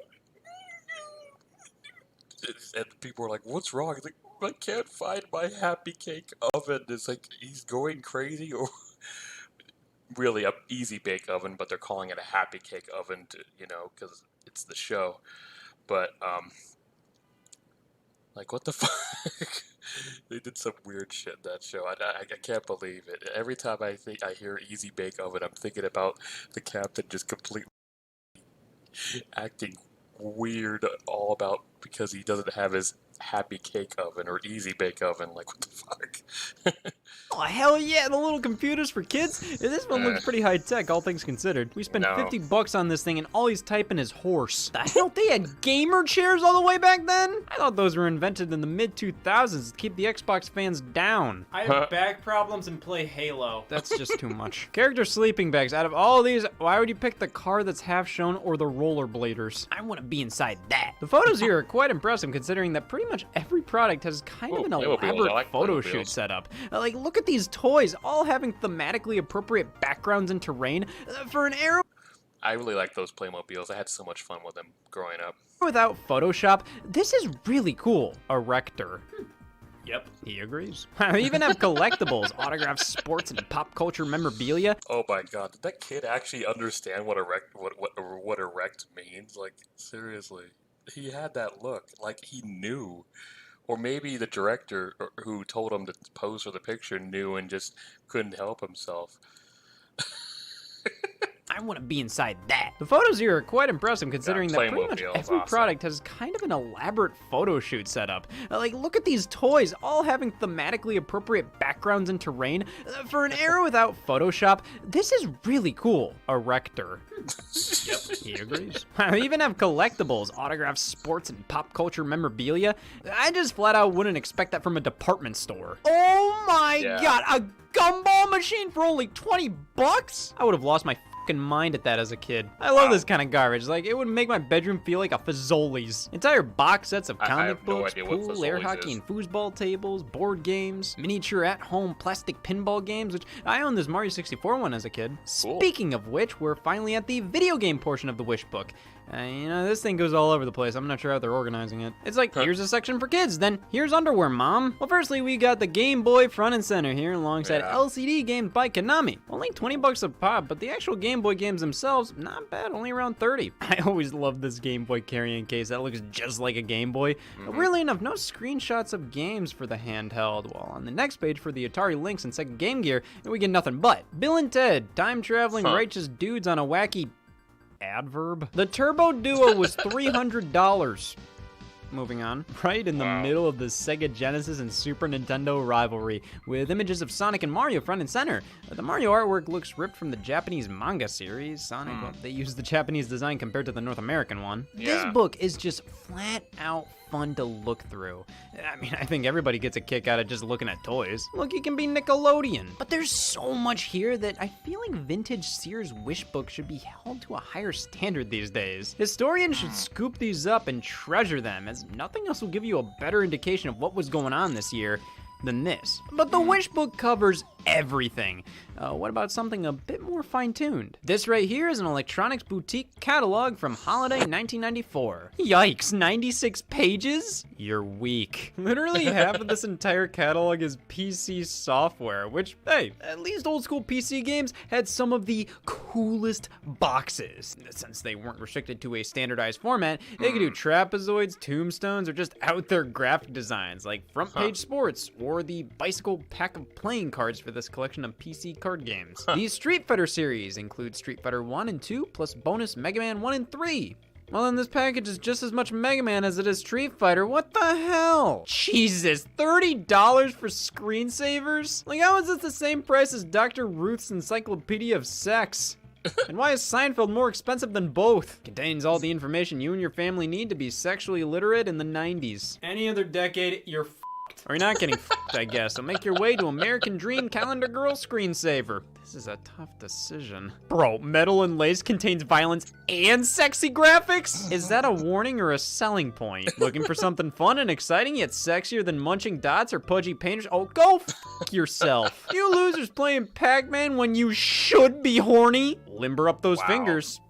and people were like, "What's wrong?" He's like, "I can't find my happy cake oven." It's like he's going crazy, or really a easy bake oven, but they're calling it a happy cake oven, because it's the show. But like, what the fuck? They did some weird shit in that show. I can't believe it. Every time I hear Easy Bake Oven, I'm thinking about the captain just completely acting weird all about because he doesn't have his happy cake oven or easy bake oven. Like, what the fuck? Oh, hell yeah, the little computers for kids? This one looks pretty high tech, all things considered. We spent No. $50 on this thing and all he's typing is horse. The hell, they had gamer chairs all the way back then? I thought those were invented in the mid-2000s to keep the Xbox fans down. I have back problems and play Halo. That's just too much. Character sleeping bags. Out of all of these, why would you pick the car that's half shown or the rollerbladers? I want to be inside that. The photos here are quite impressive considering that pretty much every product has kind of an Playmobiles. I elaborate like photo Playmobiles. shoot setup. Like, look at these toys, all having thematically appropriate backgrounds and terrain. For an arrow I really like those Playmobiles. I had so much fun with them growing up. without Photoshop, this is really cool. A rector. Yep. He agrees. I even have collectibles, autographs, sports, and pop culture memorabilia. Oh my god, did that kid actually understand what erect means? Like, seriously. He had that look, like he knew. Or maybe the director who told him to pose for the picture knew and just couldn't help himself. I want to be inside that. The photos here are quite impressive considering that pretty much Playmobil's every awesome. product has kind of an elaborate photo shoot setup. Like, look at these toys, all having thematically appropriate backgrounds and terrain. For an era without Photoshop, this is really cool. A rector. Yep. He agrees. I even have collectibles, autographs, sports, and pop culture memorabilia. I just flat out wouldn't expect that from a department store. Oh my god, a gumball machine for only 20 bucks? I would have lost my fucking mind at that as a kid. I love this kind of garbage. Like, it would make my bedroom feel like a Fazoli's. Entire box sets of I comic have no books, idea what pool, air Fazoli's hockey, is. and foosball tables, board games, miniature at-home plastic pinball games, which I owned this Mario 64 one as a kid. Cool. Speaking of which, we're finally at the video game portion of the wish book. You know, this thing goes all over the place. I'm not sure how they're organizing it. It's like, here's a section for kids, then here's underwear, Mom. Well, firstly, we got the Game Boy front and center here alongside Yeah. LCD games by Konami. Only 20 bucks a pop, but the actual Game Boy games themselves, not bad, only around 30. I always love this Game Boy carrying case. That looks just like a Game Boy. But weirdly enough, no screenshots of games for the handheld. While on the next page for the Atari Lynx and Sega Game Gear, we get nothing but Bill and Ted, time-traveling righteous dudes on a wacky adverb. The Turbo Duo was $300. Moving on. Right in the middle of the Sega Genesis and Super Nintendo rivalry, with images of Sonic and Mario front and center. The Mario artwork looks ripped from the Japanese manga series. Sonic, well, they used the Japanese design compared to the North American one. Yeah. This book is just flat out fun to look through. I mean, I think everybody gets a kick out of just looking at toys. Look, you can be Nickelodeon. But there's so much here that I feel like vintage Sears wish book should be held to a higher standard these days. Historians should scoop these up and treasure them, as nothing else will give you a better indication of what was going on this year than this. But the wish book covers everything. What about something a bit more fine-tuned? This right here is an electronics boutique catalog from holiday 1994. Yikes, 96 pages? You're weak. Literally half of this entire catalog is PC software, which, hey, at least old school PC games had some of the coolest boxes. Since they weren't restricted to a standardized format, they could do trapezoids, tombstones, or just out there graphic designs like front page sports or the bicycle pack of playing cards for this collection of PC card games. These Street Fighter series include Street Fighter 1 and 2 plus bonus Mega Man 1 and 3. Well, then this package is just as much Mega Man as it is Street Fighter. What the hell? Jesus, $30 for screensavers? Like, how is this the same price as Dr. Ruth's Encyclopedia of Sex? And why is Seinfeld more expensive than both? Contains all the information you and your family need to be sexually literate in the 90s. Any other decade, you're Or you're not getting f***ed, I guess, so make your way to American Dream Calendar Girl Screensaver. This is a tough decision. Bro, Metal and Lace contains violence and sexy graphics? Is that a warning or a selling point? Looking for something fun and exciting yet sexier than munching dots or pudgy painters? Oh, go f*** yourself. You losers playing Pac-Man when you should be horny? Limber up those fingers.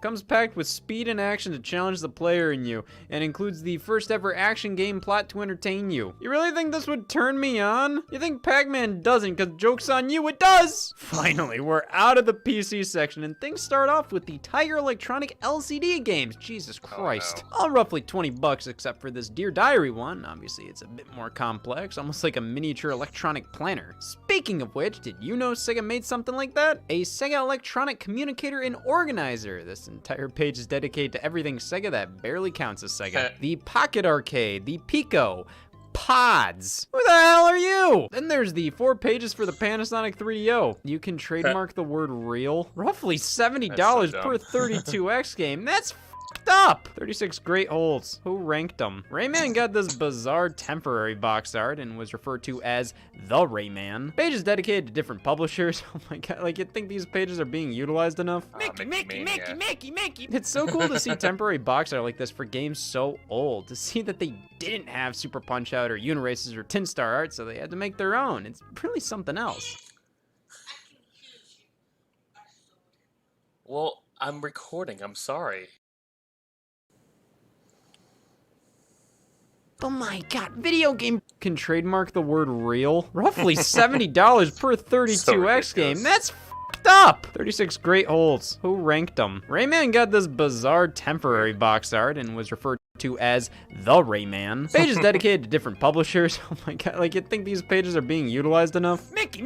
Comes packed with speed and action to challenge the player in you, and includes the first ever action game plot to entertain you. You really think this would turn me on? You think Pac-Man doesn't, cause joke's on you, it does! Finally, we're out of the PC section, and things start off with the Tiger Electronic LCD games. Jesus Christ. All roughly 20 bucks, except for this Dear Diary one. Obviously, it's a bit more complex, almost like a miniature electronic planner. Speaking of which, did you know Sega made something like that? A Sega Electronic Communicator and Organizer. This entire page is dedicated to everything Sega that barely counts as Sega. The Pocket Arcade, the Pico, Pods. Who the hell are you? Then there's the 4 pages for the Panasonic 3DO. You can trademark the word real. Roughly $70 so per 32X game. That's f***ed up. 36 great holes. Who ranked them? Rayman got this bizarre temporary box art and was referred to as the Rayman. Pages dedicated to different publishers. Oh my god, like you'd think these pages are being utilized enough. Mickey. It's so cool to see temporary box art like this for games so old. To see that they didn't have Super Punch-Out or Uniraces or Tin Star art, so they had to make their own. It's really something else. Well, I'm recording. I'm sorry. Oh my god, video game can trademark the word real. Roughly $70 per 32X game. That's f***ed up. 36 great holes. Who ranked them? Rayman got this bizarre temporary box art and was referred to as the Rayman. Pages dedicated to different publishers. Oh my god, like you'd think these pages are being utilized enough. Mickey.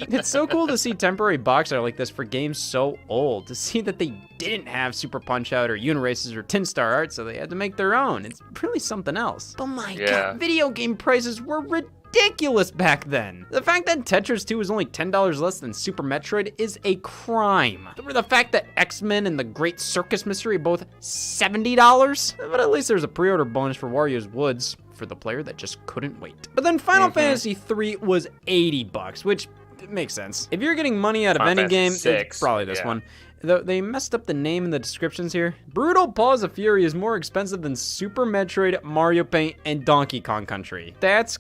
It's so cool to see temporary box art like this for games so old. To see that they didn't have Super Punch-Out or Uniraces or Tin Star art, so they had to make their own. It's really something else. Oh my god, video game prices were ridiculous back then. The fact that Tetris 2 is only $10 less than Super Metroid is a crime. The fact that X-Men and the Great Circus Mystery are both $70, but at least there's a pre-order bonus for Wario's Woods for the player that just couldn't wait. But then Final Fantasy 3 was $80, which makes sense. If you're getting money out of any game, it's probably this one. Though they messed up the name in the descriptions here. Brutal Paws of Fury is more expensive than Super Metroid, Mario Paint, and Donkey Kong Country. That's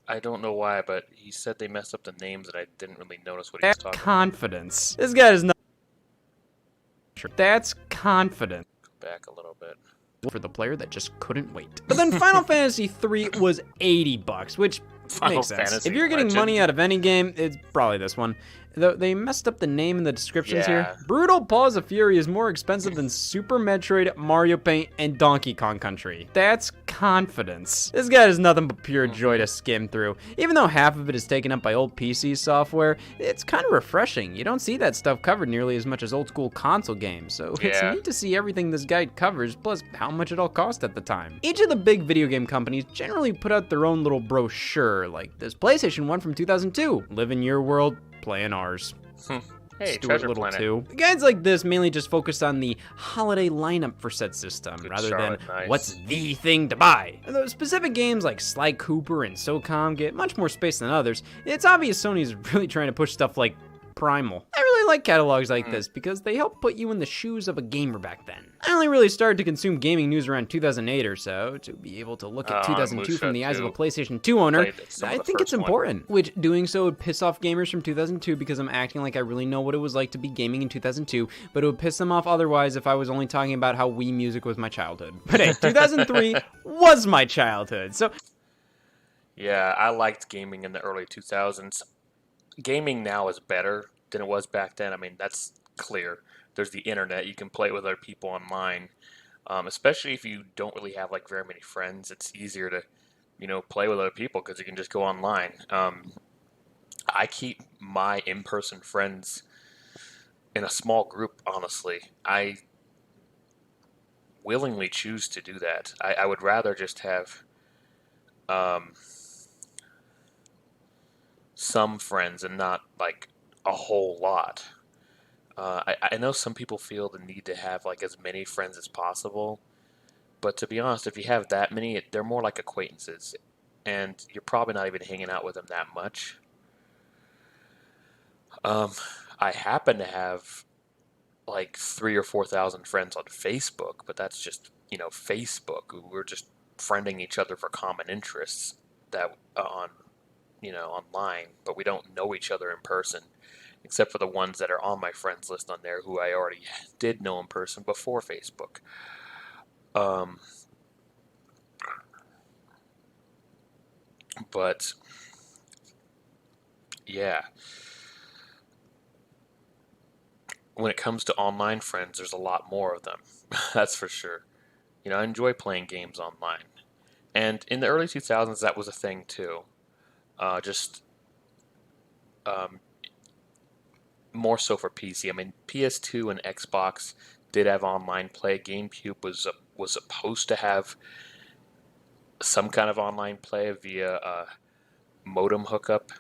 I don't know why, but he said they messed up the names and I didn't really notice what he was talking confidence. This guy is not. That's confident. Go back a little bit. For the player that just couldn't wait. But then Final Fantasy 3 was $80, which makes sense. If you're getting money out of any game, it's probably this one. Though they messed up the name in the descriptions here. Brutal Paws of Fury is more expensive than Super Metroid, Mario Paint, and Donkey Kong Country. That's confidence. This guy is nothing but pure joy to skim through. Even though half of it is taken up by old PC software, it's kind of refreshing. You don't see that stuff covered nearly as much as old school console games, so it's neat to see everything this guide covers, plus how much it all cost at the time. Each of the big video game companies generally put out their own little brochure, like this PlayStation one from 2002. Live in your world, play in ours. Hey, Stuart Treasure Little Planet. too. Guides like this mainly just focus on the holiday lineup for said system, rather than what's the thing to buy. Though specific games like Sly Cooper and SOCOM get much more space than others, it's obvious Sony's really trying to push stuff like Primal. I really like catalogs like this because they help put you in the shoes of a gamer back then. I only really started to consume gaming news around 2008 or so. To be able to look at 2002 from the eyes of a PlayStation 2 owner, I think it's important. Which doing so would piss off gamers from 2002 because I'm acting like I really know what it was like to be gaming in 2002, but it would piss them off otherwise if I was only talking about how Wii music was my childhood. But hey, 2003 was my childhood, so... Yeah, I liked gaming in the early 2000s. Gaming now is better than it was back then. I mean, that's clear. There's the internet. You can play with other people online. Especially if you don't really have like very many friends, it's easier to, play with other people because you can just go online. I keep my in-person friends in a small group, honestly. I willingly choose to do that. I would rather just have some friends and not like a whole lot. I know some people feel the need to have like as many friends as possible, but to be honest, if you have that many, they're more like acquaintances, and you're probably not even hanging out with them that much. I happen to have like 3,000 or 4,000 friends on Facebook, but that's just Facebook. We're just friending each other for common interests that online, but we don't know each other in person, except for the ones that are on my friends list on there who I already did know in person before Facebook. But yeah, when it comes to online friends, there's a lot more of them. That's for sure. I enjoy playing games online, and in the early 2000s, that was a thing too. more so for PC. I mean, PS2 and Xbox did have online play. GameCube was supposed to have some kind of online play via modem hookup.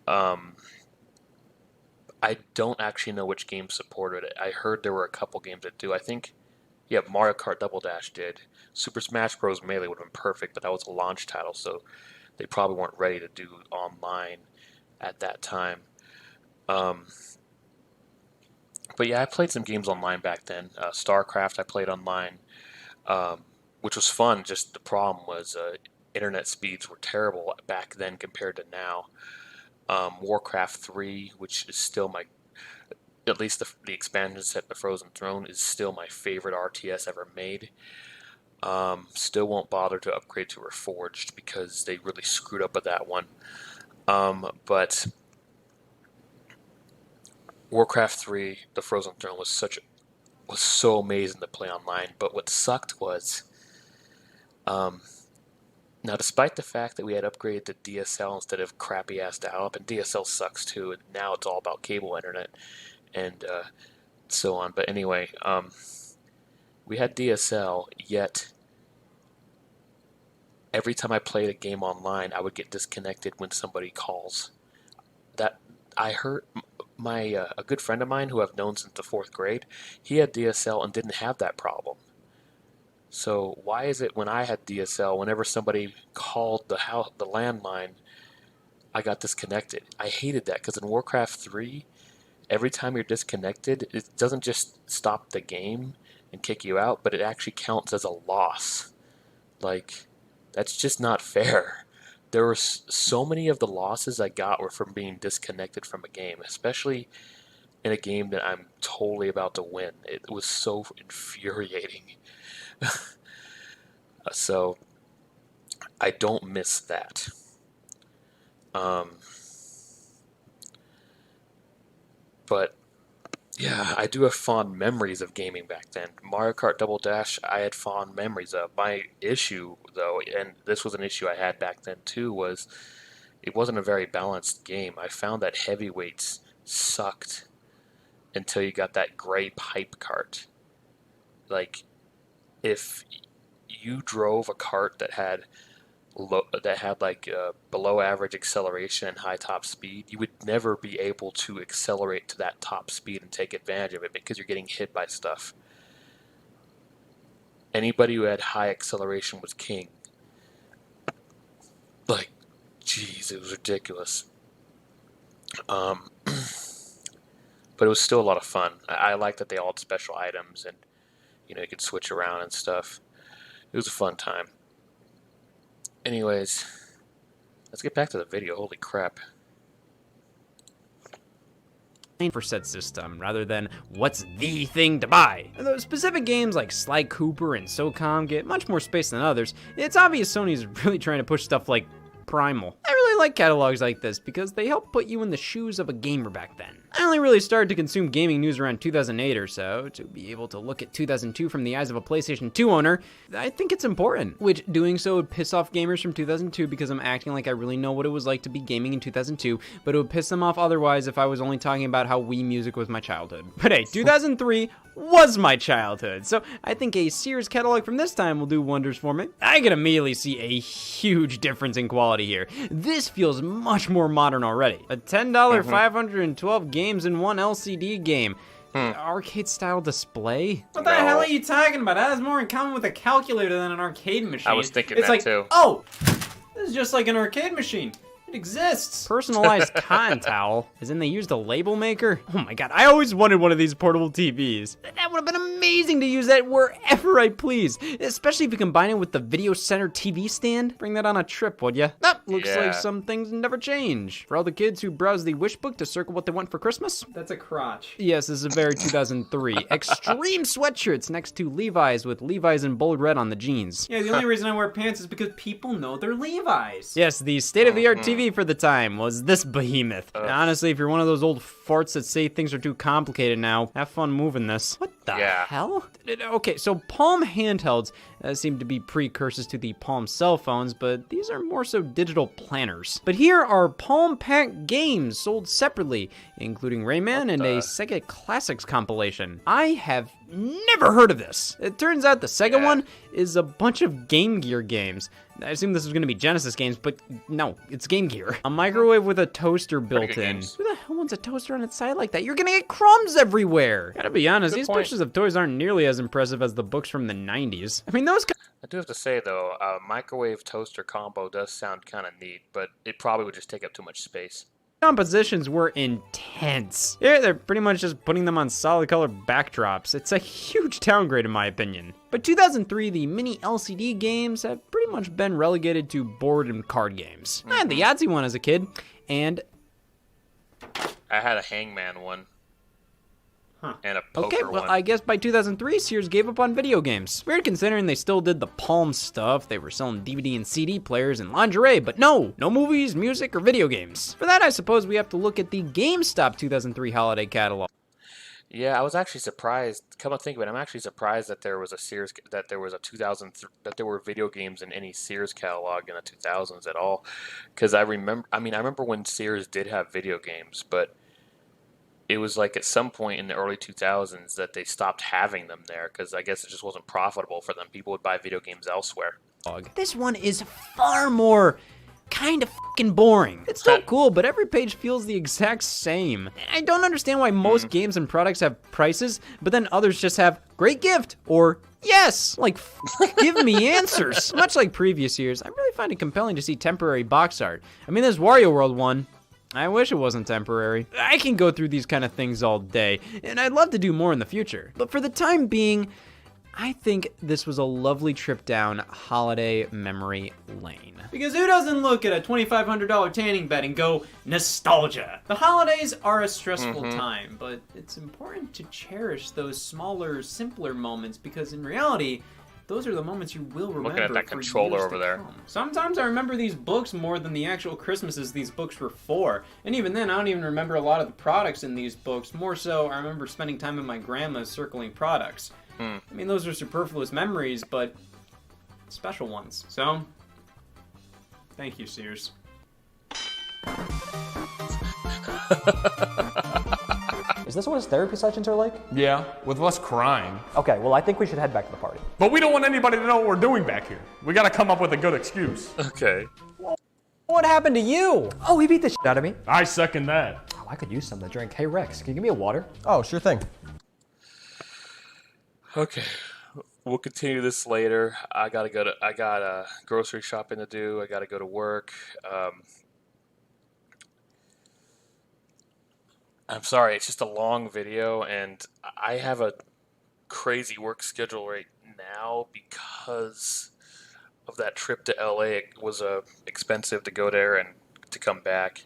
I don't actually know which games supported it. I heard there were a couple games that do. I think, yeah, Mario Kart Double Dash did. Super Smash Bros. Melee would have been perfect, but that was a launch title, so they probably weren't ready to do online at that time. But yeah, I played some games online back then. StarCraft I played online, which was fun. Just the problem was internet speeds were terrible back then compared to now. Warcraft 3, which is still at least the expansion set, The Frozen Throne, is still my favorite RTS ever made. Still won't bother to upgrade to Reforged because they really screwed up with that one. But Warcraft 3, The Frozen Throne was so amazing to play online. But what sucked was, now despite the fact that we had upgraded to DSL instead of crappy ass dial-up, and DSL sucks too, and now it's all about cable internet and so on. But anyway, we had DSL, yet every time I played a game online, I would get disconnected when somebody calls. That I heard a good friend of mine who I've known since the 4th grade, he had DSL and didn't have that problem. So why is it when I had DSL, whenever somebody called the landline, I got disconnected? I hated that because in Warcraft 3, every time you're disconnected, it doesn't just stop the game and kick you out, but it actually counts as a loss. Like, that's just not fair. There were so many of the losses I got were from being disconnected from a game, especially in a game that I'm totally about to win. It was so infuriating. So I don't miss that. But yeah, I do have fond memories of gaming back then. Mario Kart Double Dash, I had fond memories of. My issue, though, and this was an issue I had back then too, was it wasn't a very balanced game. I found that heavyweights sucked until you got that gray pipe cart. Like, if you drove a cart that had below average acceleration and high top speed, you would never be able to accelerate to that top speed and take advantage of it because you're getting hit by stuff. Anybody who had high acceleration was king. Like, jeez, it was ridiculous. But it was still a lot of fun. I liked that they all had special items and you could switch around and stuff. It was a fun time. Anyways, let's get back to the video. Holy crap. For said system, rather than what's the thing to buy. Though specific games like Sly Cooper and SOCOM get much more space than others, it's obvious Sony's really trying to push stuff like Primal. I really like catalogs like this because they help put you in the shoes of a gamer back then. I only really started to consume gaming news around 2008 or so. To be able to look at 2002 from the eyes of a PlayStation 2 owner, I think it's important. Which, doing so would piss off gamers from 2002 because I'm acting like I really know what it was like to be gaming in 2002, but it would piss them off otherwise if I was only talking about how Wii music was my childhood. But hey, 2003 was my childhood, so I think a Sears catalog from this time will do wonders for me. I can immediately see a huge difference in quality here. This feels much more modern already. A $10 512 games in one LCD game. Arcade-style display? What the hell are you talking about? That has more in common with a calculator than an arcade machine. I was thinking it's that like, too. Oh, this is just like an arcade machine. It exists. Personalized cotton towel, as in they used a label maker? Oh my god, I always wanted one of these portable TVs. That would have been amazing to use that wherever I please, especially if you combine it with the Video Center TV stand. Bring that on a trip, would ya? Looks like some things never change. For all the kids who browse the wish book to circle what they want for Christmas. That's a crotch. Yes, this is a very 2003. Extreme sweatshirts next to Levi's with Levi's in bold red on the jeans. Yeah, the only reason I wear pants is because people know they're Levi's. Yes, the state-of-the-art TV for the time was this behemoth. Honestly, if you're one of those old farts that say things are too complicated now, have fun moving this. What the Yeah. hell? Okay, so Palm handhelds seem to be precursors to the Palm cell phones, but these are more so digital planners. But here are Palm Pack games sold separately, including Rayman and a Sega Classics compilation. I have never heard of this. It turns out the Sega one is a bunch of Game Gear games. I assume this is going to be Genesis games, but no, it's Game Gear. A microwave with a toaster built in. Games. Who the hell wants a toaster on its side like that? You're gonna get crumbs everywhere. Gotta be honest, Good these point. pictures of toys aren't nearly as impressive as the books from the 90s. I mean, those I do have to say though, a microwave toaster combo does sound kind of neat, but it probably would just take up too much space. compositions were intense. Yeah, they're pretty much just putting them on solid color backdrops. It's a huge downgrade in my opinion. But 2003, the mini LCD games have pretty much been relegated to board and card games. I had the Yahtzee one as a kid, and I had a Hangman one. And a poker okay, well, one. I guess by 2003, Sears gave up on video games. Weird considering they still did the Palm stuff. They were selling DVD and CD players and lingerie, but no movies, music, or video games. For that, I suppose we have to look at the GameStop 2003 holiday catalog. Yeah, I was actually surprised. Come to think of it, I'm actually surprised that there was that there were video games in any Sears catalog in the 2000s at all. Because I remember when Sears did have video games, but it was like at some point in the early 2000s that they stopped having them there because I guess it just wasn't profitable for them. People would buy video games elsewhere. This one is far more kind of fucking boring. It's still cool, but every page feels the exact same. I don't understand why most games and products have prices, but then others just have great gift or yes. Like, give me answers. Much like previous years, I really find it compelling to see temporary box art. I mean, this Wario World one, I wish it wasn't temporary. I can go through these kind of things all day, and I'd love to do more in the future. But for the time being, I think this was a lovely trip down holiday memory lane. Because who doesn't look at a $2,500 tanning bed and go, nostalgia? The holidays are a stressful time, but it's important to cherish those smaller, simpler moments because in reality, those are the moments you will remember. Looking at that for controller years over to there. come. Sometimes I remember these books more than the actual Christmases these books were for. And even then, I don't even remember a lot of the products in these books. More so, I remember spending time with my grandma circling products. I mean, those are superfluous memories, but special ones. So, thank you, Sears. Is this what his therapy sessions are like? Yeah, with less crying. Okay, well, I think we should head back to the party. But we don't want anybody to know what we're doing back here. We gotta come up with a good excuse. Okay. What happened to you? Oh, he beat the shit out of me. I second that. Oh, I could use something to drink. Hey, Rex, can you give me a water? Oh, sure thing. Okay. We'll continue this later. I got grocery shopping to do. I gotta go to work. I'm sorry, it's just a long video, and I have a crazy work schedule right now because of that trip to LA. It was expensive to go there and to come back.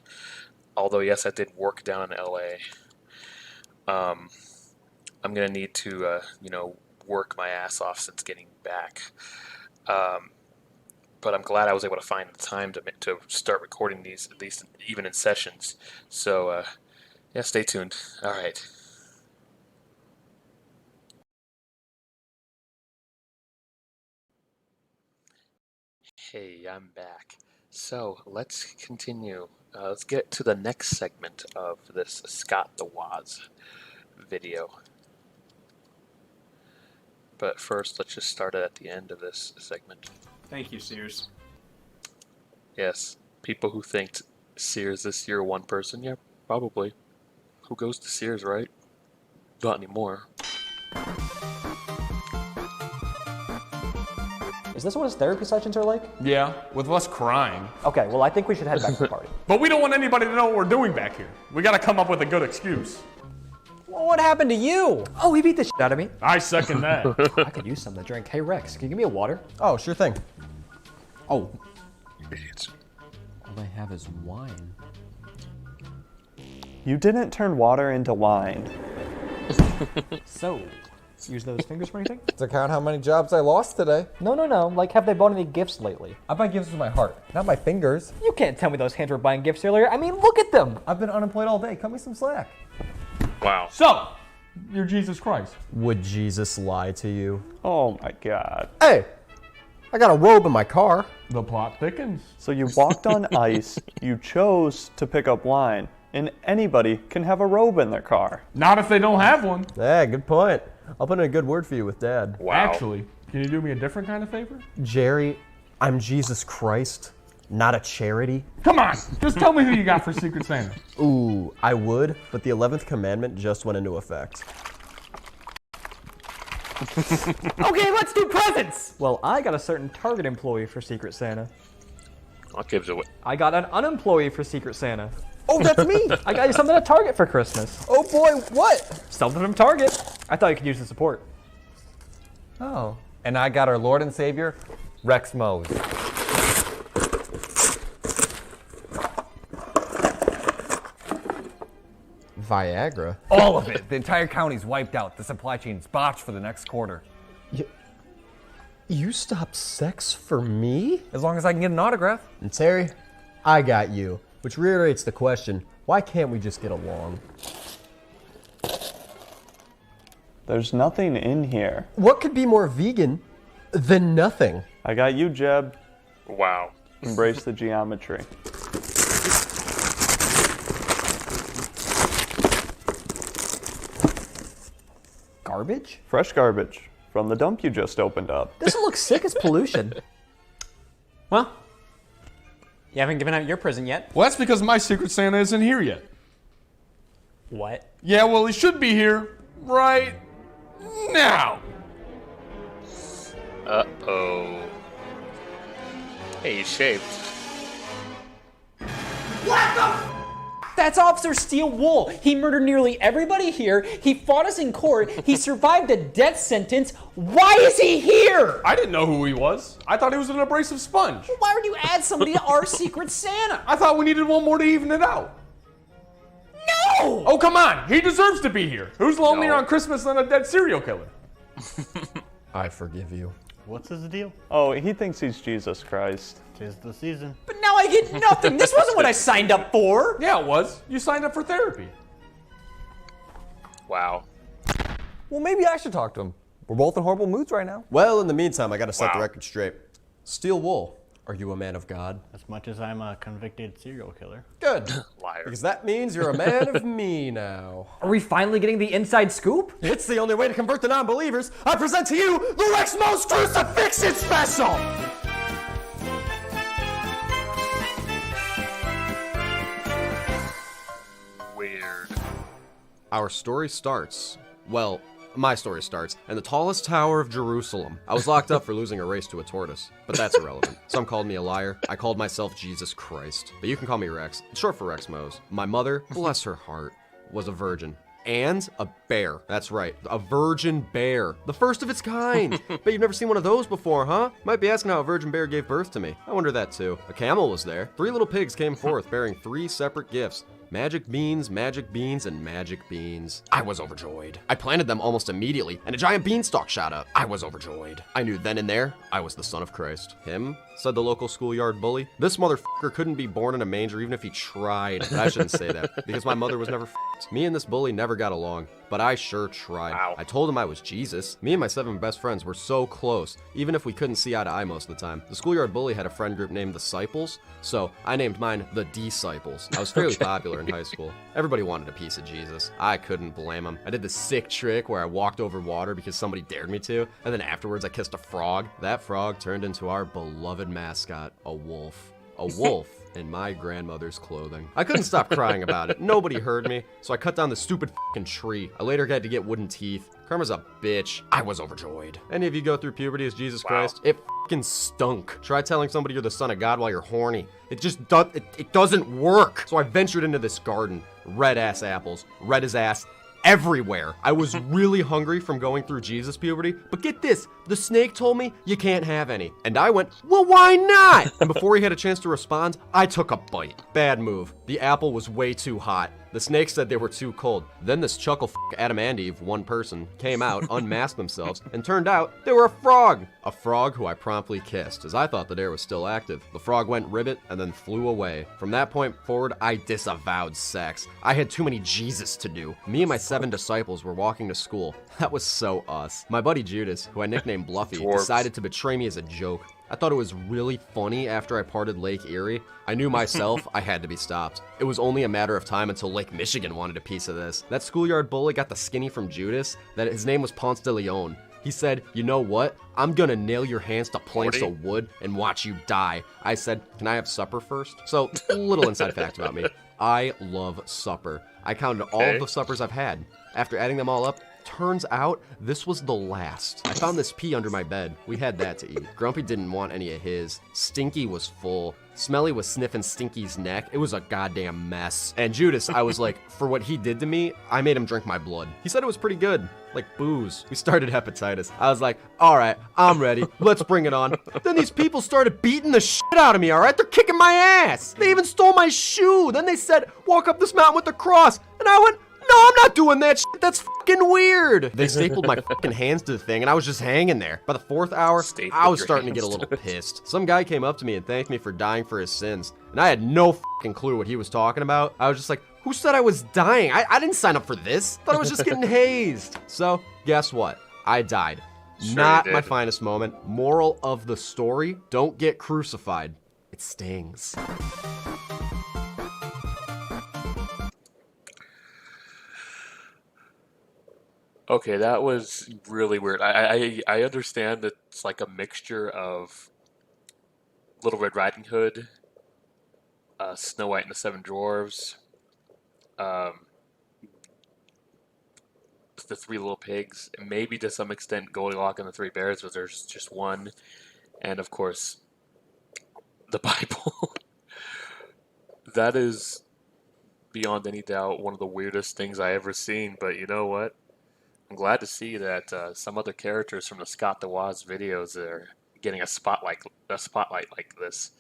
Although, yes, I did work down in LA. I'm gonna need to, work my ass off since getting back. But I'm glad I was able to find the time to start recording these, at least even in sessions. So, yeah, stay tuned. All right. Hey, I'm back. So, let's continue. Let's get to the next segment of this Scott the Woz video. But first, let's just start it at the end of this segment. Thank you, Sears. Yes, people who think Sears this year one person, yeah, probably. Who goes to Sears, right? Not anymore. Is this what his therapy sessions are like? Yeah, with less crying. Okay, well, I think we should head back to the party. But we don't want anybody to know what we're doing back here. We gotta come up with a good excuse. Well, what happened to you? Oh, he beat the shit out of me. I second that. I could use something to drink. Hey, Rex, can you give me a water? Oh, sure thing. Oh, Idiots. all I have is wine. You didn't turn water into wine. So, use those fingers for anything? To count how many jobs I lost today. No. Like, have they bought any gifts lately? I buy gifts with my heart, not my fingers. You can't tell me those hands were buying gifts earlier. I mean, look at them. I've been unemployed all day. Cut me some slack. Wow. So, You're Jesus Christ. Would Jesus lie to you? Oh my god. Hey, I got a robe in my car. The plot thickens. So you walked on ice, you chose to pick up wine, and anybody can have a robe in their car. Not if they don't have one. Yeah, good point. I'll put in a good word for you with Dad. Wow. Actually, can you do me a different kind of favor? Jerry, I'm Jesus Christ, not a charity. Come on, just tell me who you got for Secret Santa. Ooh, I would, but the 11th commandment just went into effect. Okay, let's do presents! Well, I got a certain Target employee for Secret Santa. I'll give it away. I got an unemployee for Secret Santa. Oh, that's me! I got you something at Target for Christmas. Oh boy, what? Something from Target. I thought you could use the support. Oh. And I got our Lord and Savior, Rex Mose. Viagra? All of it. The entire county's wiped out. The supply chain's botched for the next quarter. You stopped sex for me? As long as I can get an autograph. And Terry, I got you. Which reiterates the question, why can't we just get along? There's nothing in here. What could be more vegan than nothing? I got you, Jeb. Wow. Embrace the geometry. Garbage? Fresh garbage from the dump you just opened up. Doesn't look sick as pollution. Well, you haven't given out your present yet. Well, that's because my Secret Santa isn't here yet. What? Yeah, well, he should be here right now. Uh-oh. Hey, he's shaved. That's Officer Steel Wool. He murdered nearly everybody here. He fought us in court. He survived a death sentence. Why is he here? I didn't know who he was. I thought he was an abrasive sponge. Why would you add somebody to our Secret Santa? I thought we needed one more to even it out. No! Oh, come on. He deserves to be here. Who's lonelier No. on Christmas than a dead serial killer? I forgive you. What's his deal? Oh, he thinks he's Jesus Christ. 'Tis the season. But now I get nothing. This wasn't what I signed up for. Yeah, it was. You signed up for therapy. Wow. Well, maybe I should talk to him. We're both in horrible moods right now. Well, in the meantime, I gotta set the Wow. record straight. Steel Wool, are you a man of God? As much as I'm a convicted serial killer. Good. Liar. Because that means you're a man of me now. Are we finally getting the inside scoop? It's the only way to convert the non-believers. I present to you the Rex Mose Crucifixes Special! Weird. Our story starts, well, my story starts, in the tallest tower of Jerusalem. I was locked up for losing a race to a tortoise, but that's irrelevant. Some called me a liar. I called myself Jesus Christ. But you can call me Rex. It's short for Rex Mose. My mother, bless her heart, was a virgin. And a bear. That's right, a virgin bear. The first of its kind. Bet you've never seen one of those before, huh? Might be asking how a virgin bear gave birth to me. I wonder that too. A camel was there. 3 little pigs came forth bearing 3 separate gifts. Magic beans, and magic beans. I was overjoyed. I planted them almost immediately, and a giant beanstalk shot up. I was overjoyed. I knew then and there, I was the son of Christ. Him? Said the local schoolyard bully. This motherfucker couldn't be born in a manger even if he tried. But I shouldn't say that, because my mother was never f***ed. Me and this bully never got along, but I sure tried. Wow. I told him I was Jesus. Me and my 7 best friends were so close, even if we couldn't see eye to eye most of the time. The schoolyard bully had a friend group named the Disciples, so I named mine the Disciples. I was fairly popular in high school. Everybody wanted a piece of Jesus. I couldn't blame them. I did the sick trick where I walked over water because somebody dared me to, and then afterwards I kissed a frog. That frog turned into our beloved mascot, a wolf. A wolf in my grandmother's clothing. I couldn't stop crying about it. Nobody heard me, so I cut down the stupid fucking tree. I later had to get wooden teeth. Karma's a bitch. I was overjoyed. Any of you go through puberty as Jesus Christ? It fucking stunk. Try telling somebody you're the son of God while you're horny. It just it doesn't work. So I ventured into this garden. Red ass apples. Red as ass. Everywhere. I was really hungry from going through Jesus puberty, but get this, The snake told me you can't have any. And I went, well, why not? And before he had a chance to respond, I took a bite. Bad move. The apple was way too hot. The snake said they were too cold. Then this chuckle Adam and Eve, one person, came out, unmasked themselves, and turned out they were a frog. A frog who I promptly kissed, as I thought the dare was still active. The frog went ribbit and then flew away. From that point forward, I disavowed sex. I had too many Jesus to do. Me and my 7 disciples were walking to school. That was so us. My buddy Judas, who I nicknamed Bluffy, decided to betray me as a joke. I thought it was really funny after I parted Lake Erie. I knew myself I had to be stopped. It was only a matter of time until Lake Michigan wanted a piece of this. That schoolyard bully got the skinny from Judas, that his name was Ponce de Leon. He said, you know what? I'm gonna nail your hands to planks of wood and watch you die. I said, can I have supper first? So, a little inside fact about me. I love supper. I counted all of the suppers I've had. After adding them all up, turns out this was the last. I found this pea under my bed. We had that to eat. Grumpy didn't want any of his. Stinky was full. Smelly was sniffing Stinky's neck. It was a goddamn mess. And Judas, I was like, for what he did to me, I made him drink my blood. He said it was pretty good. Like booze. We started hepatitis. I was like, all right, I'm ready. Let's bring it on. Then these people started beating the shit out of me, all right? They're kicking my ass. They even stole my shoe. Then they said, walk up this mountain with the cross. And I went, no, I'm not doing that shit. That's fucking weird. They stapled my fucking hands to the thing, and I was just hanging there. By the 4th hour, I was starting to get a little pissed. Some guy came up to me and thanked me for dying for his sins, and I had no fucking clue what he was talking about. I was just like, who said I was dying? I didn't sign up for this. Thought I was just getting hazed. So, guess what? I died. Sure Not you my did. finest moment. Moral of the story, don't get crucified. It stings. Okay, that was really weird. I understand that it's like a mixture of Little Red Riding Hood, Snow White and the Seven Dwarfs, um, the Three Little Pigs, and maybe to some extent Goldilocks and the Three Bears, but there's just one, and of course the Bible. That is beyond any doubt one of the weirdest things I ever seen. But you know what? I'm glad to see that some other characters from the Scott DeWaz videos are getting a spotlight like this.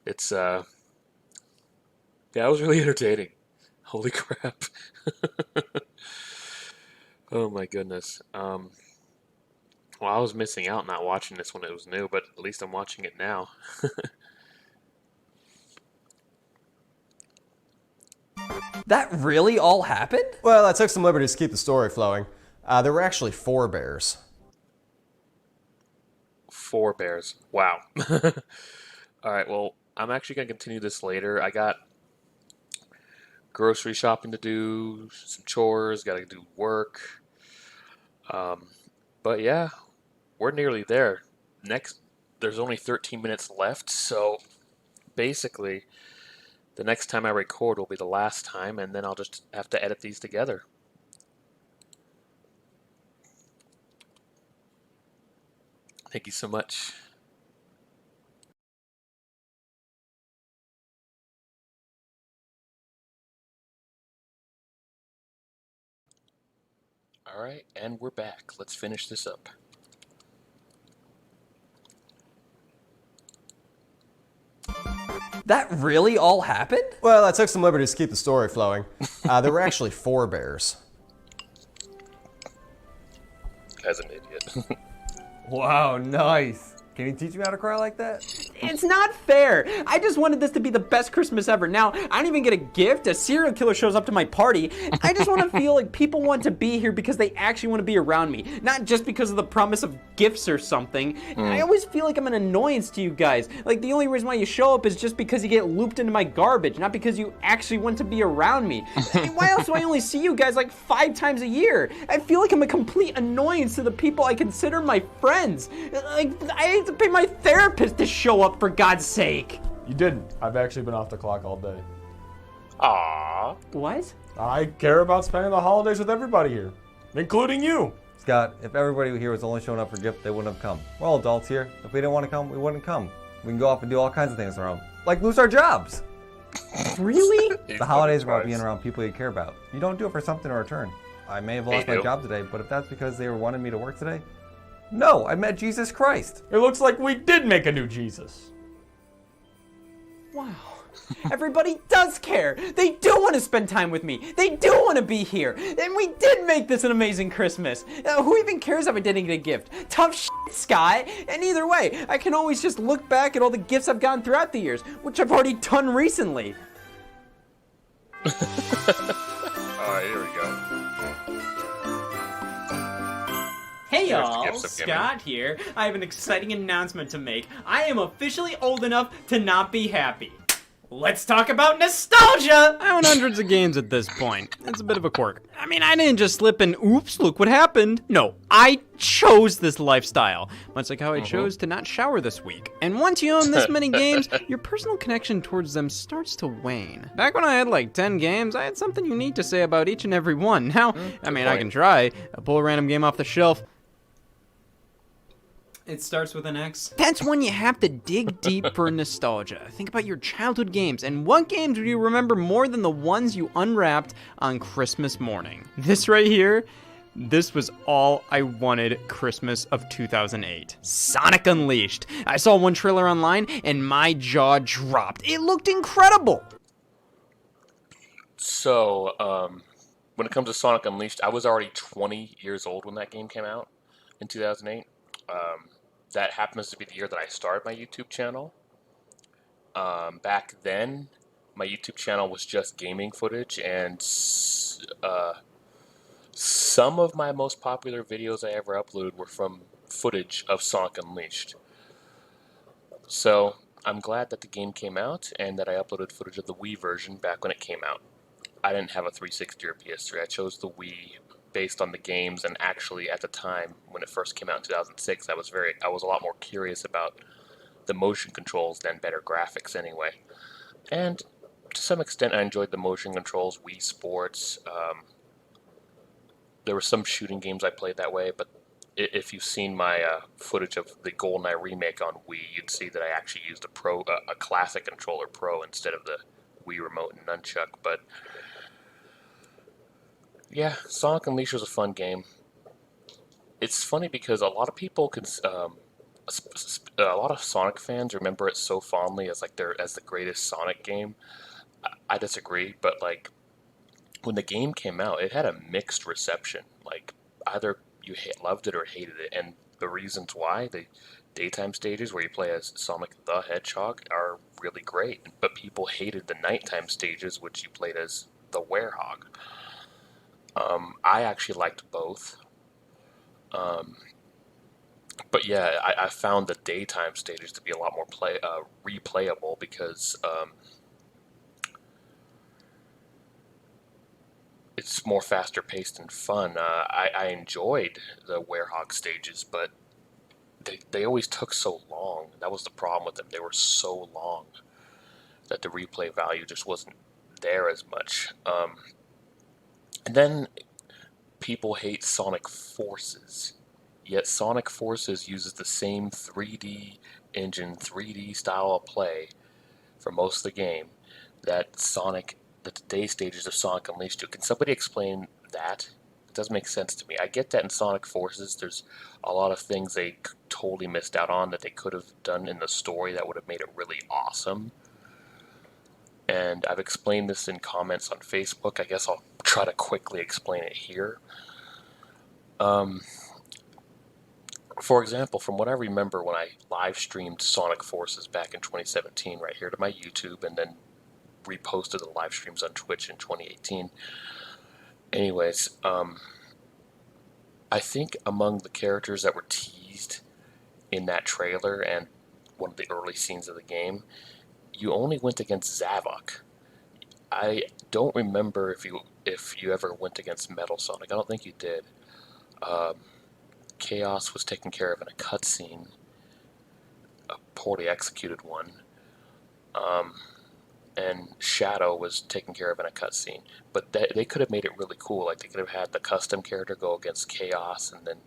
It's yeah, it was really entertaining. Holy crap! Oh my goodness. Well, I was missing out not watching this when it was new, but at least I'm watching it now. That really all happened? Well, I took some liberties to keep the story flowing. There were actually 4 bears. 4 bears. Wow. All right, well, I'm actually going to continue this later. I got grocery shopping to do, some chores, got to do work. But yeah, we're nearly there. There's only 13 minutes left, so basically the next time I record will be the last time, and then I'll just have to edit these together. Thank you so much. All right, and we're back. Let's finish this up. That really all happened? Well, I took some liberties to keep the story flowing. There were actually 4 bears. As an idiot. Wow, nice. Can you teach me how to cry like that? It's not fair. I just wanted this to be the best Christmas ever. Now, I don't even get a gift. A serial killer shows up to my party. I just want to feel like people want to be here because they actually want to be around me, not just because of the promise of gifts or something. I always feel like I'm an annoyance to you guys. Like, the only reason why you show up is just because you get looped into my garbage, not because you actually want to be around me. Why else do I only see you guys like 5 times a year? I feel like I'm a complete annoyance to the people I consider my friends. Like, I to pay my therapist to show up, for God's sake. You didn't. I've actually been off the clock all day. Aww. What? I care about spending the holidays with everybody here, including you. Scott, if everybody here was only showing up for gifts, they wouldn't have come. We're all adults here. If we didn't want to come, we wouldn't come. We can go off and do all kinds of things around, like lose our jobs. Really? The holidays are about being around people you care about. You don't do it for something in return. I may have lost my job today, but if that's because they were wanting me to work today, No, I met Jesus Christ. It looks like we did make a new Jesus. Wow. Everybody does care. They do want to spend time with me. They do want to be here. And we did make this an amazing Christmas. Who even cares if I didn't get a gift? Tough shit, Scott. And either way, I can always just look back at all the gifts I've gotten throughout the years, which I've already done recently. Alright, here we go. Hey Here's the y'all, gifts I've given. Scott here. I have an exciting announcement to make. I am officially old enough to not be happy. Let's talk about nostalgia! I own hundreds of games at this point. It's a bit of a quirk. I mean, I didn't just slip and oops, look what happened. No, I chose this lifestyle. Much like how I chose to not shower this week. And once you own this many games, your personal connection towards them starts to wane. Back when I had like 10 games, I had something unique to say about each and every one. Now, I mean, I can try. I'll pull a random game off the shelf. It starts with an X. That's when you have to dig deep for nostalgia. Think about your childhood games, and what games do you remember more than the ones you unwrapped on Christmas morning? This right here, this was all I wanted Christmas of 2008. Sonic Unleashed. I saw one trailer online, and my jaw dropped. It looked incredible! So, when it comes to Sonic Unleashed, I was already 20 years old when that game came out in 2008. That happens to be the year that I started my YouTube channel. Back then, my YouTube channel was just gaming footage, and some of my most popular videos I ever uploaded were from footage of Sonic Unleashed. So, I'm glad that the game came out, and that I uploaded footage of the Wii version back when it came out. I didn't have a 360 or PS3. I chose the Wii based on the games, and actually at the time when it first came out in 2006, I was a lot more curious about the motion controls than better graphics anyway. And to some extent I enjoyed the motion controls, Wii Sports. There were some shooting games I played that way, but if you've seen my footage of the GoldenEye remake on Wii, you'd see that I actually used a classic controller Pro instead of the Wii remote and nunchuck. But yeah, Sonic Unleashed was a fun game. It's funny because a lot of people a lot of Sonic fans remember it so fondly as the greatest Sonic game. I disagree, but like when the game came out, it had a mixed reception. Like either you loved it or hated it, and the reasons why, the daytime stages where you play as Sonic the Hedgehog, are really great, but people hated the nighttime stages which you played as the Werehog. I actually liked both. But yeah, I found the daytime stages to be a lot more replayable because it's more faster paced and fun. I enjoyed the Werehog stages, but they always took so long. That was the problem with them. They were so long that the replay value just wasn't there as much. And then people hate Sonic Forces, yet Sonic Forces uses the same 3D engine, 3D style of play for most of the game that the day stages of Sonic Unleashed do. Can somebody explain that? It doesn't make sense to me. I get that in Sonic Forces there's a lot of things they totally missed out on that they could have done in the story that would have made it really awesome. And I've explained this in comments on Facebook. I guess I'll try to quickly explain it here. For example, from what I remember when I live streamed Sonic Forces back in 2017 right here to my YouTube, and then reposted the live streams on Twitch in 2018. Anyways, I think among the characters that were teased in that trailer and one of the early scenes of the game, you only went against Zavok. I don't remember if you ever went against Metal Sonic. I don't think you did. Chaos was taken care of in a cutscene, a poorly executed one. And Shadow was taken care of in a cutscene. But they could have made it really cool. Like, they could have had the custom character go against Chaos, and then,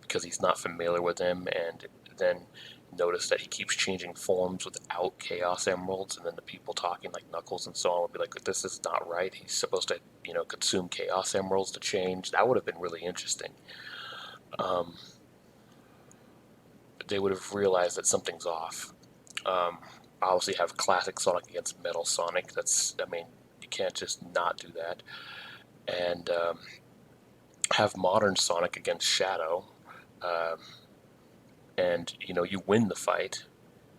because he's not familiar with him, and then notice that he keeps changing forms without Chaos Emeralds, and then the people talking like Knuckles and so on would be like, this is not right. He's supposed to, consume Chaos Emeralds to change. That would have been really interesting. they would have realized that something's off. Obviously have classic Sonic against Metal Sonic. I mean, you can't just not do that. And have modern Sonic against Shadow. And, you know, you win the fight.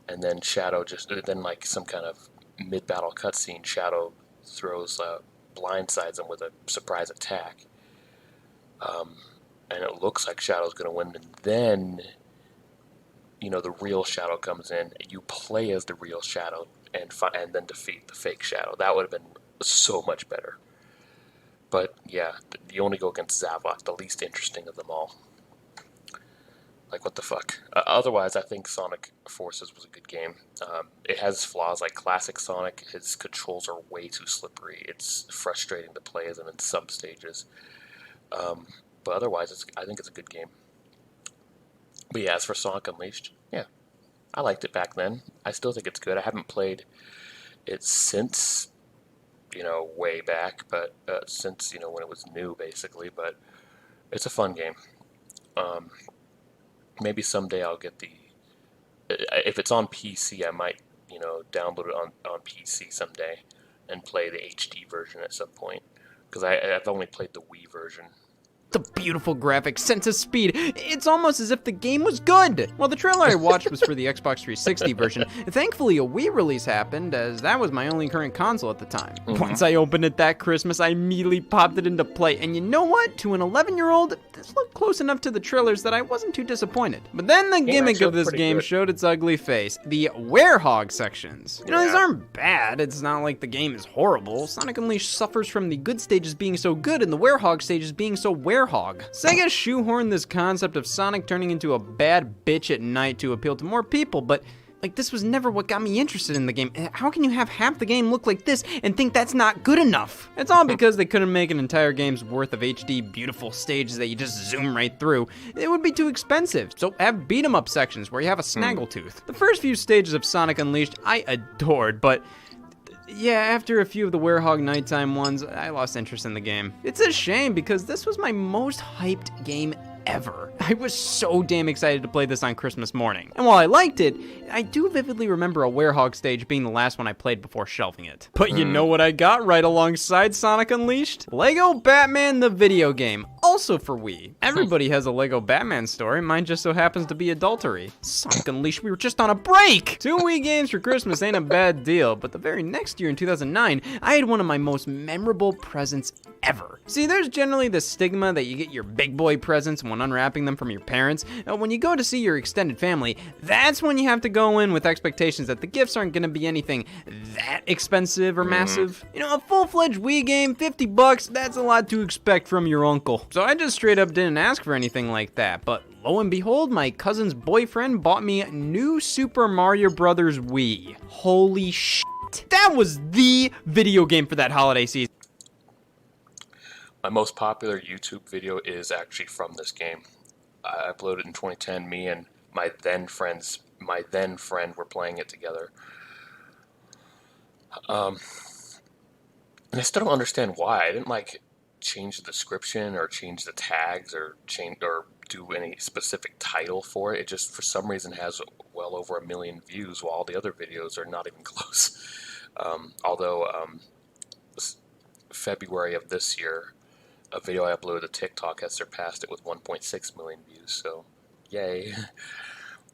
And then Shadow then like some kind of mid-battle cutscene, Shadow throws, blindsides him with a surprise attack. And it looks like Shadow's going to win. And then, you know, the real Shadow comes in. And you play as the real Shadow and then defeat the fake Shadow. That would have been so much better. But, yeah, you only go against Zavok, the least interesting of them all. Like, what the fuck? Otherwise, I think Sonic Forces was a good game. It has flaws like classic Sonic. His controls are way too slippery. It's frustrating to play as him in some stages. But otherwise, I think it's a good game. But yeah, as for Sonic Unleashed, yeah, I liked it back then. I still think it's good. I haven't played it since, you know, way back, but since, you know, when it was new, basically. But it's a fun game. Maybe someday I'll get if it's on PC, I might, you know, download it on PC someday and play the HD version at some point. Because I've only played the Wii version. The beautiful graphics, sense of speed. It's almost as if the game was good. Well, the trailer I watched was for the Xbox 360 version. Thankfully, a Wii release happened, as that was my only current console at the time. Once I opened it that Christmas, I immediately popped it into play. And you know what? To an 11-year-old, this looked close enough to the trailers that I wasn't too disappointed. But then the gimmick of this game showed its ugly face. The werehog sections. You know, these aren't bad. It's not like the game is horrible. Sonic Unleashed suffers from the good stages being so good and the werehog stages being so werehog. Sega shoehorned this concept of Sonic turning into a bad bitch at night to appeal to more people, but like this was never what got me interested in the game. How can you have half the game look like this and think that's not good enough? It's all because they couldn't make an entire game's worth of HD beautiful stages that you just zoom right through. It would be too expensive, so have beat 'em up sections where you have a snaggletooth. The first few stages of Sonic Unleashed I adored, but yeah, after a few of the werehog nighttime ones, I lost interest in the game. It's a shame because this was my most hyped game ever. I was so damn excited to play this on Christmas morning. And while I liked it, I do vividly remember a werehog stage being the last one I played before shelving it. But you know what I got right alongside Sonic Unleashed? Lego Batman the video game, also for Wii. Everybody has a Lego Batman story, mine just so happens to be adultery. Sonic Unleashed, we were just on a break! 2 Wii games for Christmas ain't a bad deal, but the very next year in 2009, I had one of my most memorable presents ever. See, there's generally the stigma that you get your big boy presents when unwrapping them from your parents. When you go to see your extended family, that's when you have to go in with expectations that the gifts aren't gonna be anything that expensive or massive. You know, a full-fledged Wii game, $50, that's a lot to expect from your uncle. So I just straight up didn't ask for anything like that, but lo and behold, my cousin's boyfriend bought me New Super Mario Bros. Wii. Holy shit. That was the video game for that holiday season. My most popular YouTube video is actually from this game. I uploaded it in 2010. Me and my then friend were playing it together. And I still don't understand why. I didn't like change the description or change the tags or do any specific title for it. It just for some reason has well over 1 million views, while all the other videos are not even close. Although February of this year, a video I uploaded to TikTok has surpassed it with 1.6 million views, so yay.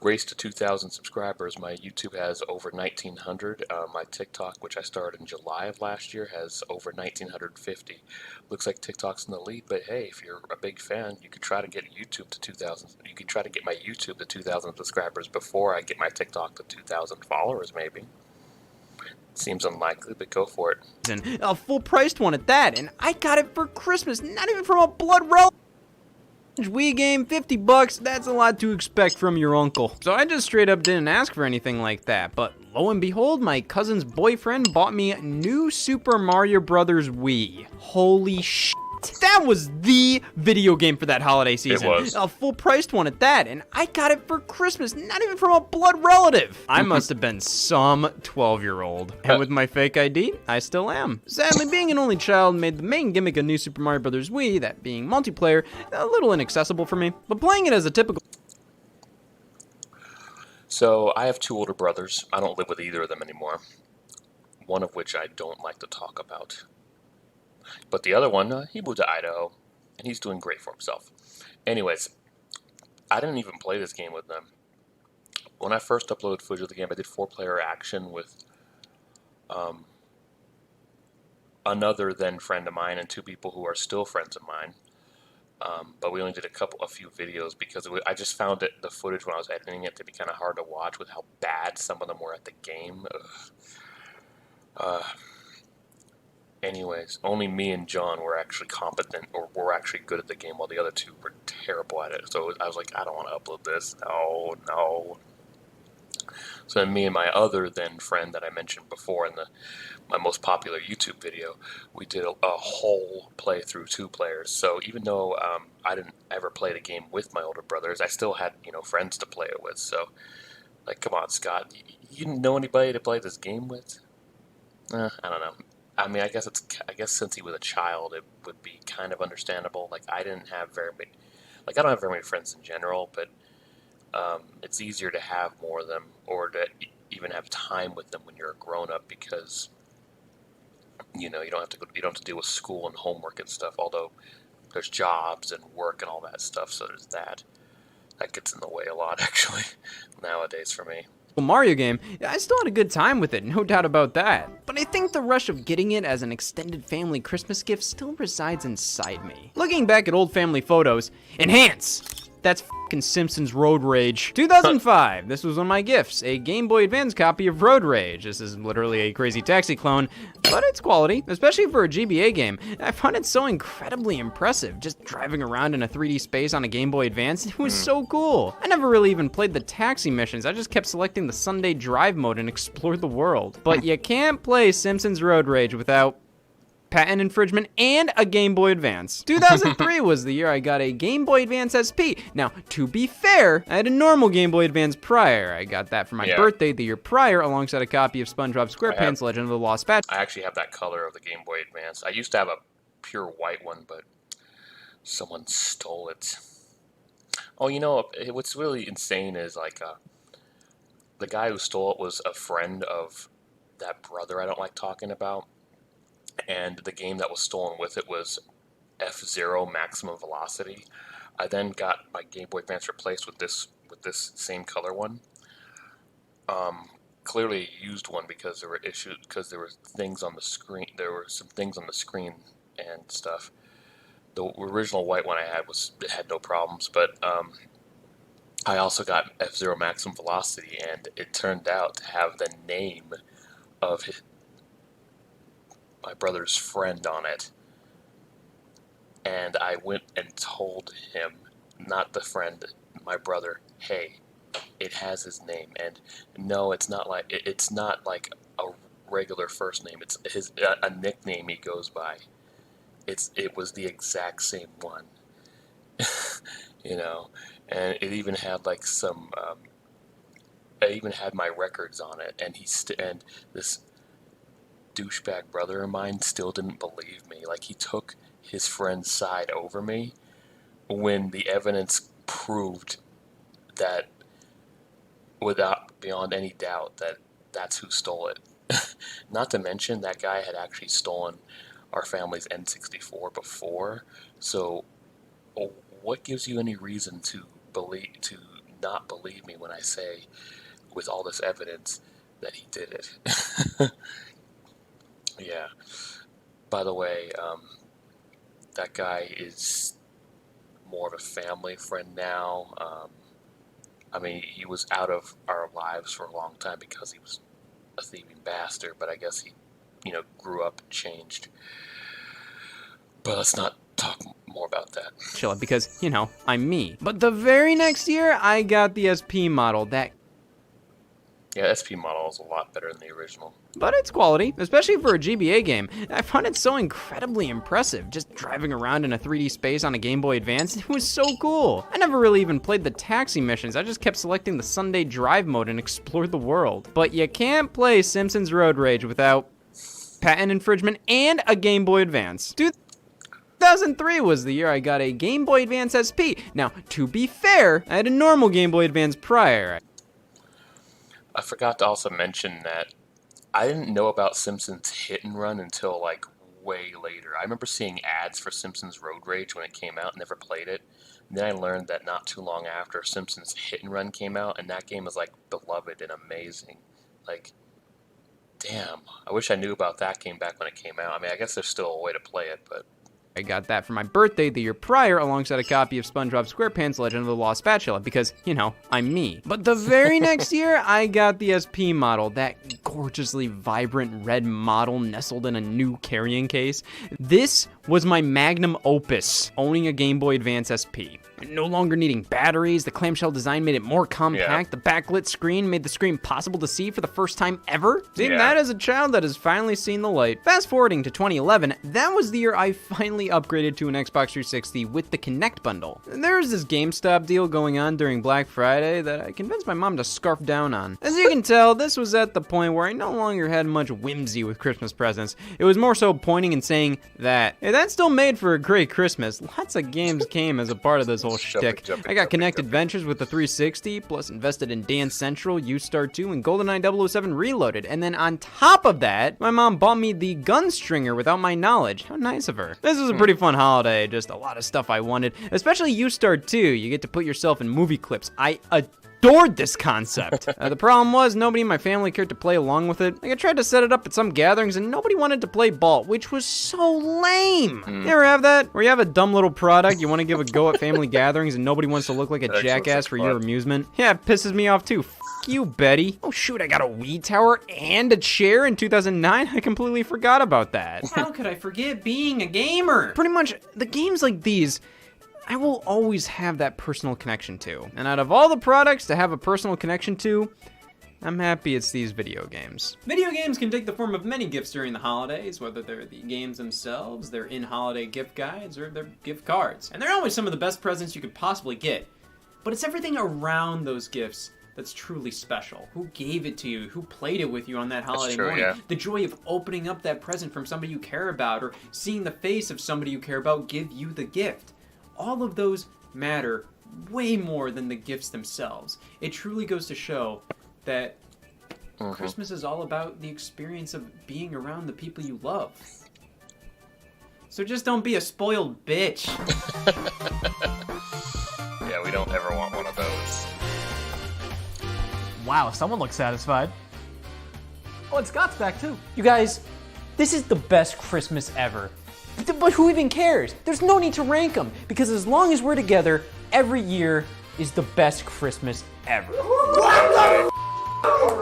Race to 2,000 subscribers. My YouTube has over 1,900. My TikTok, which I started in July of last year, has over 1,950. Looks like TikTok's in the lead, but hey, if you're a big fan, you could try to get YouTube to 2,000. You could try to get my YouTube to 2,000 subscribers before I get my TikTok to 2,000 followers, maybe. Seems unlikely, but go for it. A full-priced one at that, and I got it for Christmas, not even from a blood relative. Wii game, $50, that's a lot to expect from your uncle. So I just straight up didn't ask for anything like that, but lo and behold, my cousin's boyfriend bought me New Super Mario Bros. Wii. Holy shit. That was the video game for that holiday season. It was. A full-priced one at that, and I got it for Christmas, not even from a blood relative. I must have been some 12-year-old. And with my fake ID, I still am. Sadly, being an only child made the main gimmick of New Super Mario Bros. Wii, that being multiplayer, a little inaccessible for me. But playing it as a typical... So I have two older brothers. I don't live with either of them anymore. One of which I don't like to talk about. But the other one, he moved to Idaho, and he's doing great for himself. Anyways, I didn't even play this game with them. When I first uploaded footage of the game, I did 4-player action with another then friend of mine and 2 people who are still friends of mine. But we only did a few videos because I just found the footage when I was editing it to be kind of hard to watch with how bad some of them were at the game. Anyways, only me and John were actually competent or were actually good at the game while the other 2 were terrible at it. So I was like, I don't want to upload this. No. So then me and my other then friend that I mentioned before in my most popular YouTube video, we did a whole playthrough 2 players. So even though I didn't ever play the game with my older brothers, I still had friends to play it with. So like, come on, Scott, you didn't know anybody to play this game with? I don't know. I mean, I guess since he was a child, it would be kind of understandable. Like, I didn't have very many, I don't have very many friends in general, but it's easier to have more of them or to even have time with them when you're a grown-up because, you don't have to deal with school and homework and stuff, although there's jobs and work and all that stuff, so there's that. That gets in the way a lot, actually, nowadays for me. Mario game, I still had a good time with it, no doubt about that. But I think the rush of getting it as an extended family Christmas gift still resides inside me. Looking back at old family photos, enhance! That's f***ing Simpsons Road Rage. 2005, this was one of my gifts, a Game Boy Advance copy of Road Rage. This is literally a Crazy Taxi clone, but it's quality, especially for a GBA game. I found it so incredibly impressive, just driving around in a 3D space on a Game Boy Advance. It was so cool. I never really even played the taxi missions, I just kept selecting the Sunday drive mode and explored the world. But you can't play Simpsons Road Rage without patent infringement and a Game Boy Advance. 2003 was the year I got a Game Boy Advance SP. Now, to be fair, I had a normal Game Boy Advance prior. I got that for my birthday the year prior alongside a copy of SpongeBob SquarePants Legend of the Lost Patch. I actually have that color of the Game Boy Advance. I used to have a pure white one, but someone stole it. Oh, what's really insane is the guy who stole it was a friend of that brother I don't like talking about. And the game that was stolen with it was F-Zero Maximum Velocity. I then got my Game Boy Advance replaced with this same color one. Clearly a used one because there were issues, because there were things on the screen. There were some things on the screen and stuff. The original white one I had had no problems, but I also got F-Zero Maximum Velocity, and it turned out to have the name of my brother's friend on it. And I went and told him, not the friend, my brother, hey, it has his name. And no, it's not like a regular first name. It's a nickname he goes by. It was the exact same one. And it even had some I even had my records on it, and and this douchebag brother of mine still didn't believe me. He took his friend's side over me when the evidence proved that beyond any doubt that that's who stole it. Not to mention that guy had actually stolen our family's N64 before. So what gives you any reason to not believe me when I say with all this evidence that he did it? Yeah. By the way, that guy is more of a family friend now. He was out of our lives for a long time because he was a thieving bastard, but I guess he, grew up and changed. But let's not talk more about that. Chill it, because, I'm me. But the very next year, I got the SP model. Yeah, SP model is a lot better than the original. But it's quality, especially for a GBA game. I found it so incredibly impressive, just driving around in a 3D space on a Game Boy Advance. It was so cool. I never really even played the taxi missions. I just kept selecting the Sunday drive mode and explored the world. But you can't play Simpsons Road Rage without patent infringement and a Game Boy Advance. 2003 was the year I got a Game Boy Advance SP. Now, to be fair, I had a normal Game Boy Advance prior. I forgot to also mention that I didn't know about Simpsons Hit and Run until like way later. I remember seeing ads for Simpsons Road Rage when it came out, never played it. And then I learned that not too long after Simpsons Hit and Run came out, and that game is like beloved and amazing. Like, damn, I wish I knew about that game back when it came out. I mean, I guess there's still a way to play it, but I got that for my birthday the year prior alongside a copy of SpongeBob SquarePants Legend of the Lost Spatula because, you know, I'm me. But the very next year, I got the SP model, that gorgeously vibrant red model nestled in a new carrying case. This was my magnum opus, owning a Game Boy Advance SP. No longer needing batteries, the clamshell design made it more compact, the backlit screen made the screen possible to see for the first time ever. Seeing that as a child that has finally seen the light. Fast forwarding to 2011, that was the year I finally upgraded to an Xbox 360 with the Kinect bundle. There was this GameStop deal going on during Black Friday that I convinced my mom to scarf down on. As you can tell, this was at the point where I no longer had much whimsy with Christmas presents. It was more so pointing and saying that, hey, that still made for a great Christmas. Lots of games came as a part of this whole shtick. I got Kinect Adventures with the 360, plus invested in Dance Central, U-Star 2, and GoldenEye 007 Reloaded. And then on top of that, my mom bought me the Gunstringer without my knowledge. How nice of her. This was a pretty fun holiday, just a lot of stuff I wanted, especially U-Star 2. You get to put yourself in movie clips. I adored this concept. The problem was nobody in my family cared to play along with it. Like, I tried to set it up at some gatherings and nobody wanted to play ball, which was so lame. You ever have that? Where you have a dumb little product you want to give a go at family gatherings and nobody wants to look like a jackass for your amusement? Yeah, it pisses me off too. You, Betty. Oh shoot, I got a Wii tower and a chair in 2009? I completely forgot about that. How could I forget being a gamer? Pretty much, the games like these, I will always have that personal connection to. And out of all the products to have a personal connection to, I'm happy it's these video games. Video games can take the form of many gifts during the holidays, whether they're the games themselves, their in-holiday gift guides, or their gift cards. And they're always some of the best presents you could possibly get. But it's everything around those gifts that's truly special. Who gave it to you? Who played it with you on that holiday morning? Yeah. The joy of opening up that present from somebody you care about, or seeing the face of somebody you care about give you the gift. All of those matter way more than the gifts themselves. It truly goes to show that Christmas is all about the experience of being around the people you love. So just don't be a spoiled bitch. Yeah, we don't ever want one of those. Wow, someone looks satisfied. Oh, and Scott's back too. You guys, this is the best Christmas ever. But who even cares? There's no need to rank them, because as long as we're together, every year is the best Christmas ever. All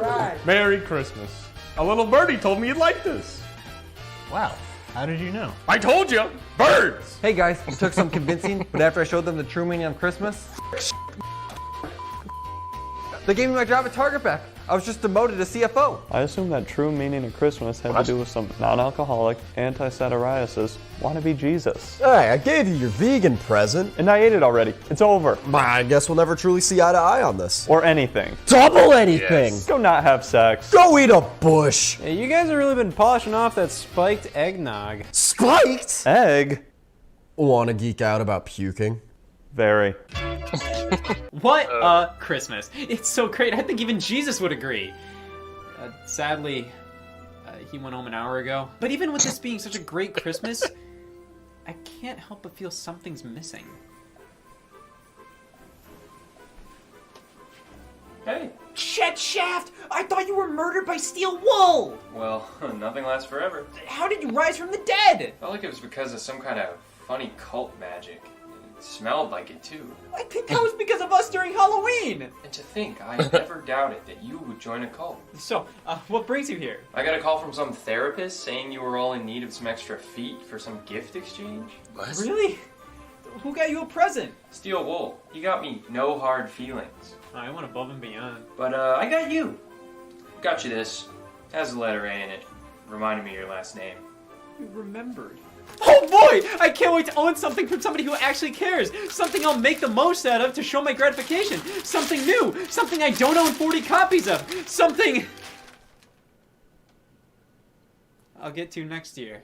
right. Merry Christmas. A little birdie told me you'd like this. Wow, how did you know? I told you, birds! Hey guys, it took some convincing, but after I showed them the true meaning of Christmas, they gave me my job at Target back. I was just demoted to CFO. I assume that true meaning of Christmas had to do with some non-alcoholic, anti-psoriasis, wannabe Jesus. Hey, I gave you your vegan present. And I ate it already. It's over. I guess we'll never truly see eye to eye on this. Or anything. Double anything! Yes. Go not have sex. Go eat a bush! Hey, you guys have really been polishing off that spiked eggnog. Spiked? Egg? Wanna geek out about puking? Very. What Christmas. It's so great. I think even Jesus would agree. Sadly, he went home an hour ago. But even with this being such a great Christmas, I can't help but feel something's missing. Hey. Chet Shaft! I thought you were murdered by steel wool! Well, nothing lasts forever. How did you rise from the dead? Felt like it was because of some kind of funny cult magic. It smelled like it too. I think that was because of us during Halloween! And to think, I never doubted that you would join a cult. So, what brings you here? I got a call from some therapist saying you were all in need of some extra feet for some gift exchange. What? Really? Who got you a present? Steel wool. He got me no hard feelings. I went above and beyond. But I got you. Got you this. Has a letter A in it. Reminded me of your last name. You remembered. Oh boy! I can't wait to own something from somebody who actually cares. Something I'll make the most out of to show my gratification. Something new. Something I don't own 40 copies of. Something I'll get to next year.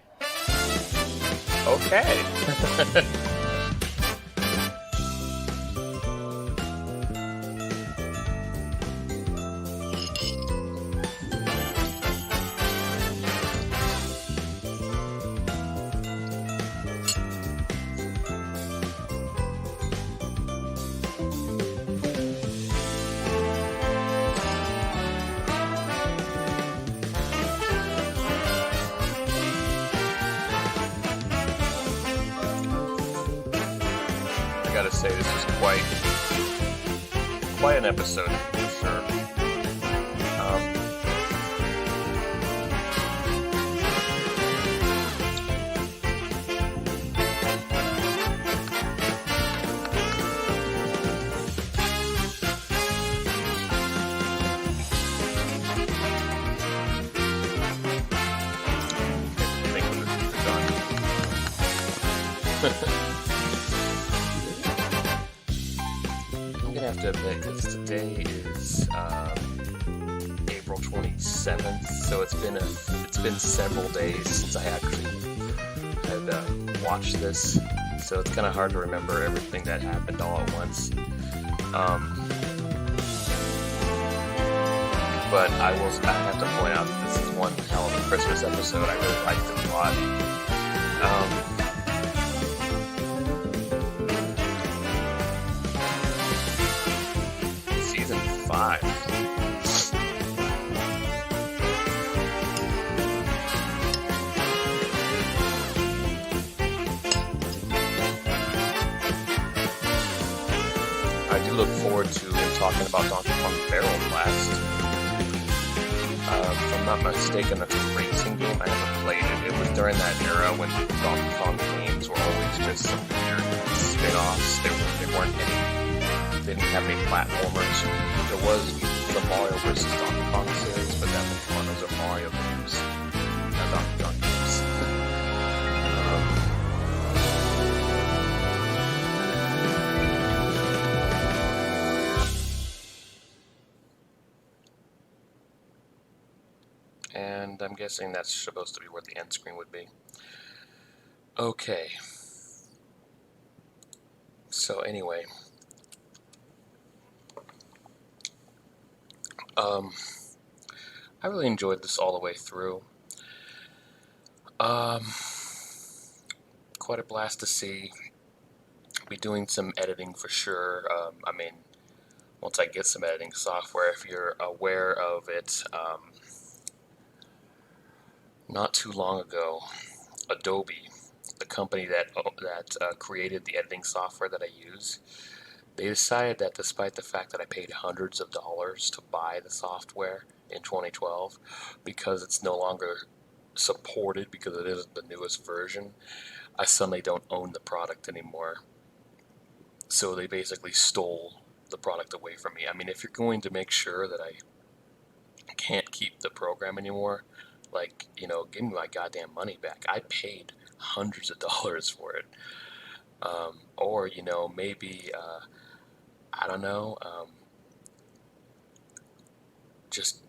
Okay. gotta say, this was quite an episode, for sure. I'm gonna have to admit, because today is April 27th, so it's been several days since I actually had watched this, so it's kind of hard to remember everything that happened all at once. But I have to point out that this is one hell of a Christmas episode. I really liked it a lot. Season 5. I do look forward to him talking about Donkey Kong Barrel Blast. If I'm not mistaken, that's a racing game. I never played it. It was during that era when Donkey Kong games were always just some weird spin-offs. They weren't any. They didn't have any platformers. There was the Mario vs. Donkey Kong series, but that was one. Those are Mario games, not Donkey Kong games. And I'm guessing that's supposed to be where the end screen would be. Okay. So anyway, I really enjoyed this all the way through. Quite a blast to see. Be doing some editing for sure. I mean, once I get some editing software, if you're aware of it, not too long ago, Adobe, the company that created the editing software that I use, they decided that despite the fact that I paid hundreds of dollars to buy the software in 2012, because it's no longer supported because it isn't the newest version, I suddenly don't own the product anymore. So they basically stole the product away from me. I mean, if you're going to make sure that I can't keep the program anymore, like, you know, give me my goddamn money back. I paid hundreds of dollars for it. Or, you know, maybe, I don't know, just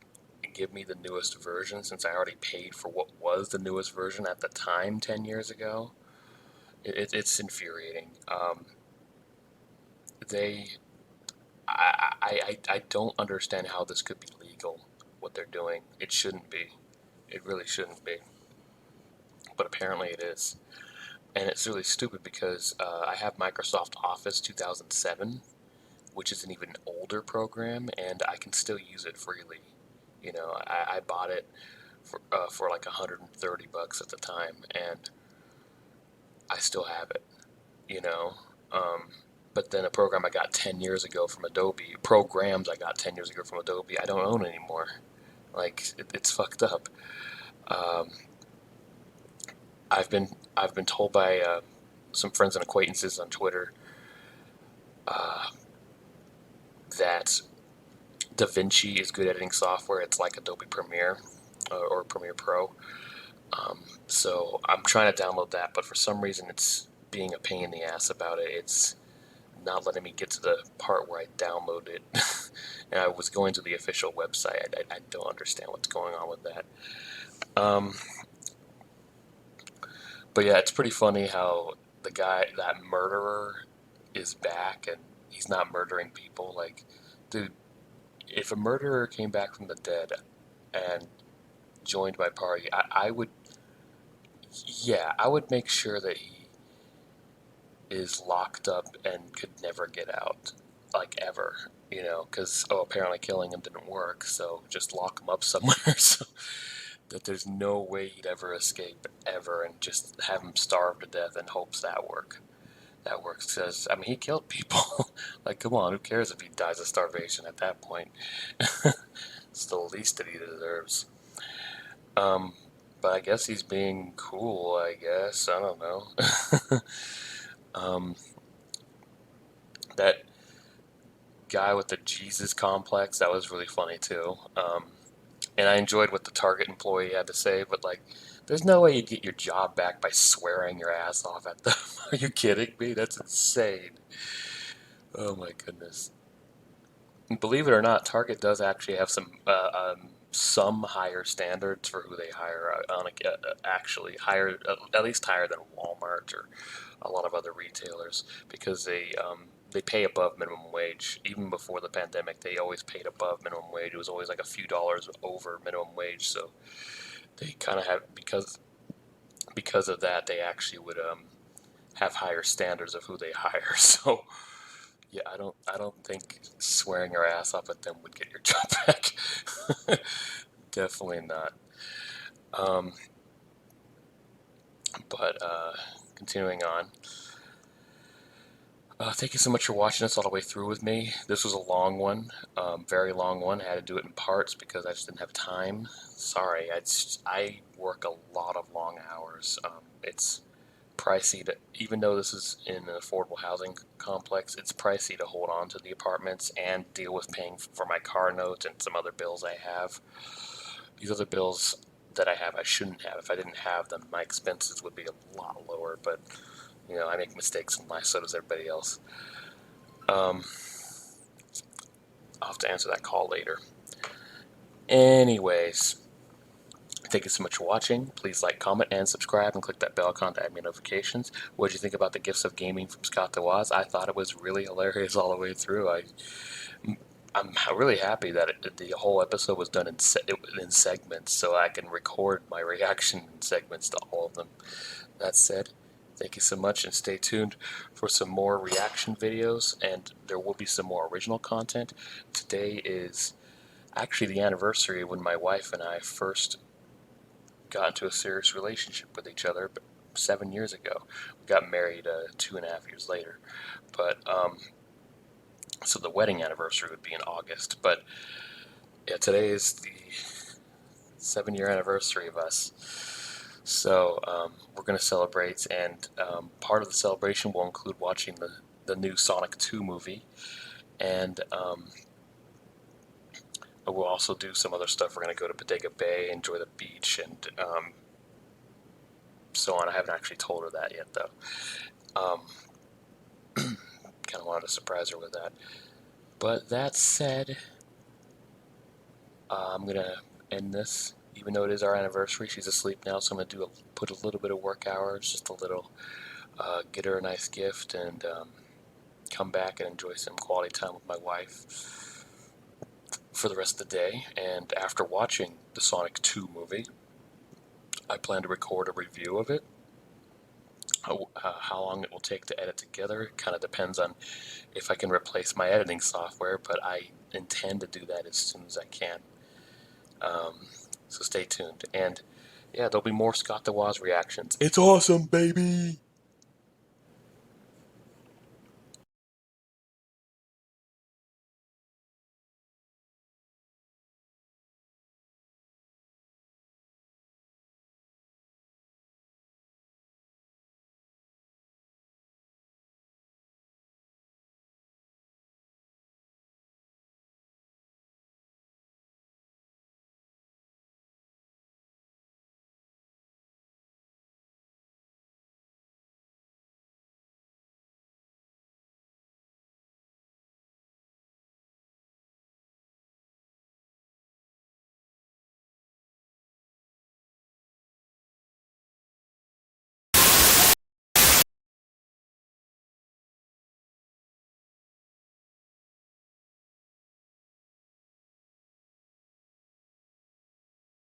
give me the newest version since I already paid for what was the newest version at the time 10 years ago. It's infuriating. I don't understand how this could be legal, what they're doing. It shouldn't be. It really shouldn't be. But apparently it is. And it's really stupid because I have Microsoft Office 2007, which is an even older program, and I can still use it freely. You know, I bought it for like $130 at the time, and I still have it, you know. But then a program I got 10 years ago from Adobe, programs I got 10 years ago from Adobe, I don't own anymore. Like, it's fucked up. I've been told by some friends and acquaintances on Twitter that DaVinci is good editing software. It's like Adobe Premiere or Premiere Pro. So I'm trying to download that, but for some reason it's being a pain in the ass about it. It's not letting me get to the part where I download it. And I was going to the official website. I don't understand what's going on with that. But yeah, it's pretty funny how the guy, that murderer, is back and he's not murdering people. Like, dude, if a murderer came back from the dead and joined my party, I would make sure that he is locked up and could never get out, like, ever, you know, because, apparently killing him didn't work, so just lock him up somewhere so that there's no way he'd ever escape, ever, and just have him starve to death in hopes that work. that works. Says, I mean, he killed people. Like, come on, who cares if he dies of starvation at that point? It's the least that he deserves. But I guess he's being cool, I guess. I don't know. um, that guy with the Jesus complex, that was really funny too. And I enjoyed what the Target employee had to say, but like, there's no way you get your job back by swearing your ass off at them. Are you kidding me? That's insane. Oh my goodness. And believe it or not, Target does actually have some higher standards for who they hire. Actually higher, at least higher than Walmart or a lot of other retailers, because they pay above minimum wage. Even before the pandemic, they always paid above minimum wage. It was always like a few dollars over minimum wage. So they kind of have, because of that, they actually would have higher standards of who they hire. So yeah, I don't think swearing your ass off at them would get your job back. Definitely not. Um, but continuing on. Thank you so much for watching this all the way through with me. This was a long one, very long one. I had to do it in parts because I just didn't have time. Sorry, I work a lot of long hours. It's pricey to, even though this is in an affordable housing complex, it's pricey to hold on to the apartments and deal with paying for my car note and some other bills I have. These other bills that I have, I shouldn't have. If I didn't have them, my expenses would be a lot lower, but you know, I make mistakes in life, so does everybody else. I'll have to answer that call later. Anyways, thank you so much for watching. Please like, comment, and subscribe, and click that bell icon to add me notifications. What did you think about the Gifts of Gaming from Scott DeWaz? I thought it was really hilarious all the way through. I'm really happy that the whole episode was done in segments, so I can record my reaction segments to all of them. That said, thank you so much, and stay tuned for some more reaction videos, and there will be some more original content. Today is actually the anniversary of when my wife and I first got into a serious relationship with each other 7 years ago. We got married 2.5 years later, but so the wedding anniversary would be in August. But yeah, today is the 7-year anniversary of us. So we're going to celebrate, and part of the celebration will include watching the new Sonic 2 movie, and we'll also do some other stuff. We're going to go to Bodega Bay, enjoy the beach, and so on. I haven't actually told her that yet, though. Kind of wanted to surprise her with that. But that said, I'm going to end this. Even though it is our anniversary, she's asleep now, so I'm going to put a little bit of work hours, just a little, get her a nice gift, and come back and enjoy some quality time with my wife for the rest of the day. And after watching the Sonic 2 movie, I plan to record a review of it. How long it will take to edit together kind of depends on if I can replace my editing software, but I intend to do that as soon as I can. So stay tuned. And yeah, there'll be more Scott DeWaz reactions. It's awesome, baby!